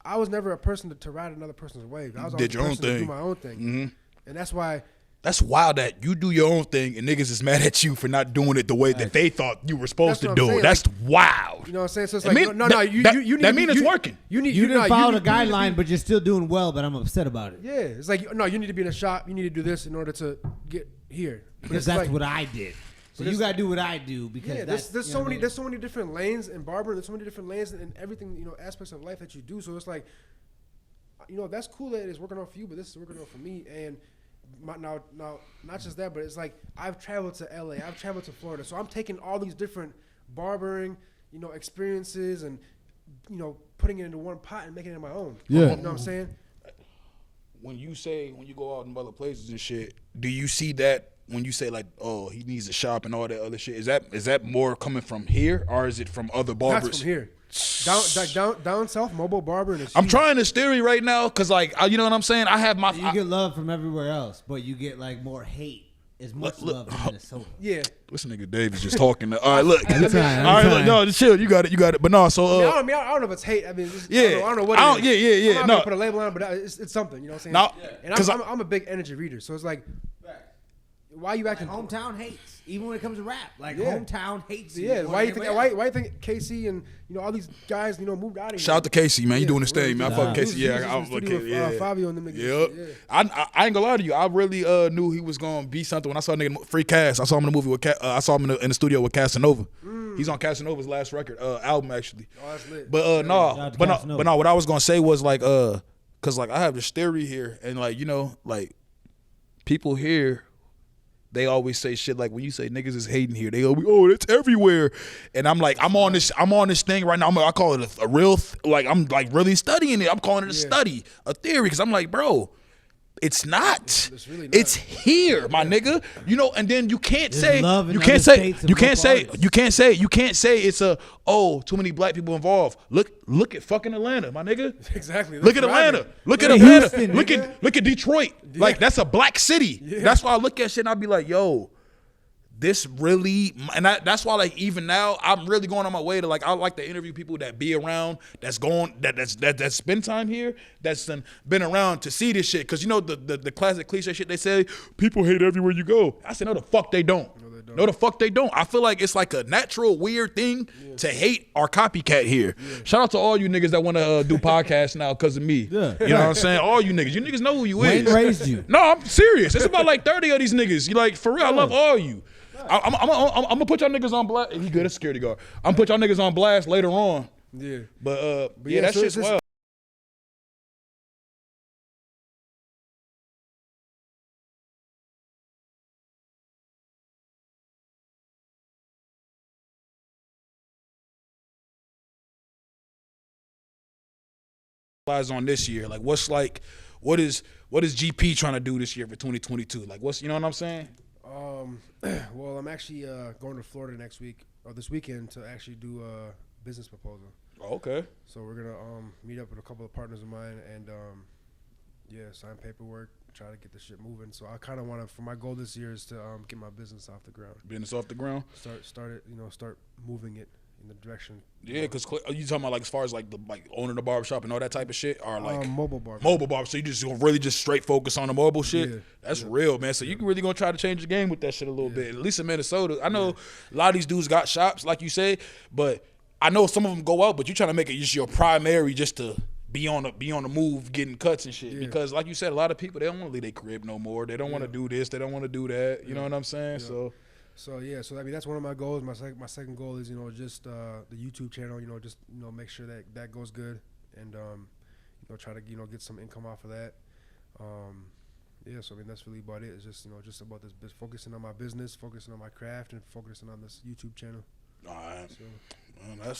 I was never a person to ride another person's wave. I was always Did a your own person to do thing. my own thing, Mhm. and that's why That's wild that you do your own thing and niggas is mad at you for not doing it the way that they thought you were supposed to do it. That's wild. You know what I'm saying? So it's That like, mean- no, that- you that- need that mean it's working. You didn't follow the you need to guideline, be- but you're still doing well. But I'm upset about it. Yeah, it's like, no, you need to be in a shop. You need to do this in order to get here. But Because it's that's like, what I did. So you gotta do what I do because yeah, that's, there's you so know what I many mean? there's so many different lanes in barber. There's so many different lanes in everything, you know, aspects of life that you do. So it's like, you know, that's cool that it's working out for you, but this is working out for me. And now, not just that, but it's like I've traveled to LA, I've traveled to Florida, so I'm taking all these different barbering, you know, experiences and, you know, putting it into one pot and making it my own. Yeah. You know what I'm saying? When you go out in other places and shit, do you see that when you say like, oh, he needs a shop and all that other shit? Is that more coming from here or is it from other barbers? That's from here. Down south, mobile barbering is I'm huge. trying this theory right now because, like, you know what I'm saying? I have my. You get love from everywhere else, but you get like more hate. As much love in Minnesota. Yeah. This nigga Dave is just talking. All right, look. Every time, All right, every look. time. No, just chill. You got it. But no, so. I don't know if it's hate. I mean, just, Yeah. I don't know what it is. Yeah. I'm not No. gonna put a label on it, but it's something. You know what I'm saying? No, And 'cause I'm a big energy reader, so it's like, why you acting? Hometown hates, even when it comes to rap. Like Yeah. hometown hates. Yeah. you Why you think? everywhere else. Why you think KC and, you know, all these guys, you know, moved out of here? Shout out to Casey, man. You Yeah, doing his for real. thing, man. I He fuck was- Casey. he was Yeah, in I the was studio okay. with, Yeah. Fabio and them niggas. Yep. Yeah. I ain't gonna lie to you. I really knew he was gonna be something when I saw nigga Free Cass. I saw him in the movie with I saw him in the studio with Casanova. He's on Casanova's last record album actually. Oh, that's lit. But Shout out to Casanova. but no. What I was gonna say was like cause like I have this theory here and like, you know, like people here, they always say shit like when you say niggas is hating here, they go, oh, it's everywhere. And I'm like, I'm on this thing right now. I call it a real like I'm like really studying it. I'm calling it a study, a theory, because I'm like, bro, it's not. It's really not. It's here, my nigga. You know, and then you can't There's say love in you other can't say states and you can't dope say artists. you can't say it's too many black people involved. Look at fucking Atlanta, my nigga. Exactly. Look at That's Atlanta. thriving. Look at Yeah, Atlanta. Houston, Look nigga. at Detroit. Like that's a black city. Yeah. That's why I look at shit and I be like, yo, this really, and that's why like even now I'm really going on my way to like I like to interview people that be around, that's spend time here, that's been around to see this shit. Cause you know the classic cliche shit they say, people hate everywhere you go. I said no, the fuck they don't. No, the fuck they don't. I feel like it's like a natural weird thing to hate our copycat here. Shout out to all you niggas that want to do podcasts now because of me. Yeah. You know what I'm saying? All you niggas know who you Wayne is. raised you. No, I'm serious. It's about like 30 of these niggas. You like for real? I love all you. I'm gonna put y'all niggas on blast. He good, a security guard. I'm gonna put y'all niggas on blast later on. Yeah. But yeah, that so shit's it's just- wild. On this year, like what is GP trying to do this year for 2022? Like you know what I'm saying? Well, I'm actually going to Florida next week or this weekend to actually do a business proposal. Oh, okay. So we're gonna meet up with a couple of partners of mine and sign paperwork, try to get this shit moving. So I kind of want to. For my goal this year is to get my business off the ground. Business off the ground. Start moving it in the direction. Yeah, because you talking about like as far as like owning the barbershop and all that type of shit, or like mobile bar. mobile barber. So you just gonna really just straight focus on the mobile shit. Yeah, That's real, man. So you can really gonna try to change the game with that shit a little bit. At least in Minnesota, I know a lot of these dudes got shops, like you say, but I know some of them go out. But you trying to make it just your primary, just to be on the move, getting cuts and shit. Yeah. Because like you said, a lot of people they don't want to leave their crib no more. They don't want to do this. They don't want to do that. You know what I'm saying? So. So I mean that's one of my goals. My second goal is just the YouTube channel. Just make sure that goes good, and try to get some income off of that. So I mean that's really about it. It's just about this focusing on my business, focusing on my craft, and focusing on this YouTube channel. All right. Man,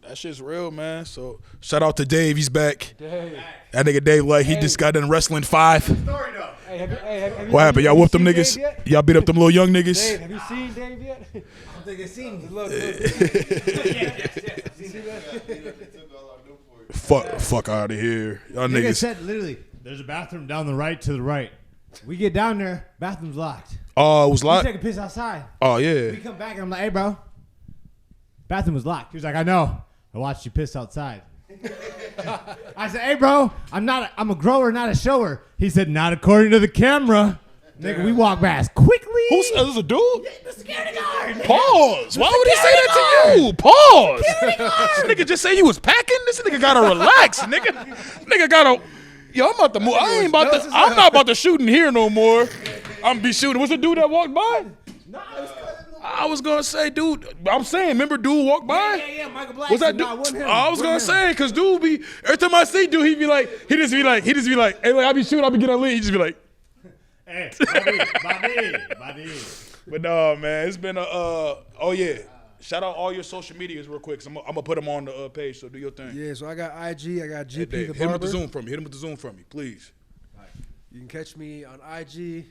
that shit's real, man. So shout out to Dave, he's back. Dave. That nigga Dave, like he just got done wrestling 5. Hey, have you What happened? Y'all whooped them seen niggas? Dave yet? Y'all beat up them little young Dave, niggas? have you seen Dave yet? I don't think they've seen me. Look. Fuck out of here. Y'all Nigga niggas. said literally, there's a bathroom down the right to the right. We get down there, bathroom's locked. Oh, it was We locked? take a piss outside. Oh, yeah. We come back and I'm like, hey, bro, bathroom was locked. He was like, I know. I watched you piss outside. I said, hey, bro, I'm a grower, not a shower. He said, not according to the camera. Nigga, we walk past quickly. Who's this a dude? The security guard. Pause. Why would he say that to you? Pause. This nigga just say you was packing. This nigga gotta relax, nigga. Nigga gotta. Yo, I'm about to move. I'm not about to shoot in here no more. I'm be shooting. What's the dude that walked by? I was gonna say, dude. I'm saying, remember, dude walked by. Yeah. Michael Black. Was that dude? I was gonna say, cause dude be every time I see dude, he just be like, hey, like I be shooting, I be getting a lead. He just be like, Hey, Bobby. but no, man, it's been a. Oh yeah, shout out all your social medias real quick. 'Cause I'm gonna put them on the page. So do your thing. Yeah, so I got IG, I got GP Hey, the hit him with Barber. the zoom from me. Hit him with the zoom from me, please. You can catch me on IG,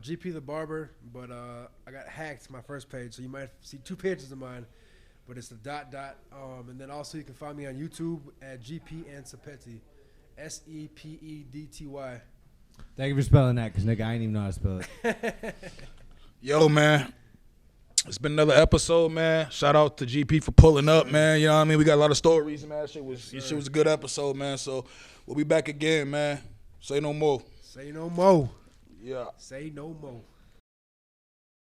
GP the Barber, but I got hacked my first page, so you might see 2 pages of mine, but it's the ... And then also you can find me on YouTube at GP and Sepeti, SEPEDTY. Thank you for spelling that, because nigga, I ain't even know how to spell it. Yo, man. It's been another episode, man. Shout out to GP for pulling up, man. You know what I mean? We got a lot of stories, man. Shit was a good episode, man. So we'll be back again, man. Say no more. Say no more. Yeah. Say no more.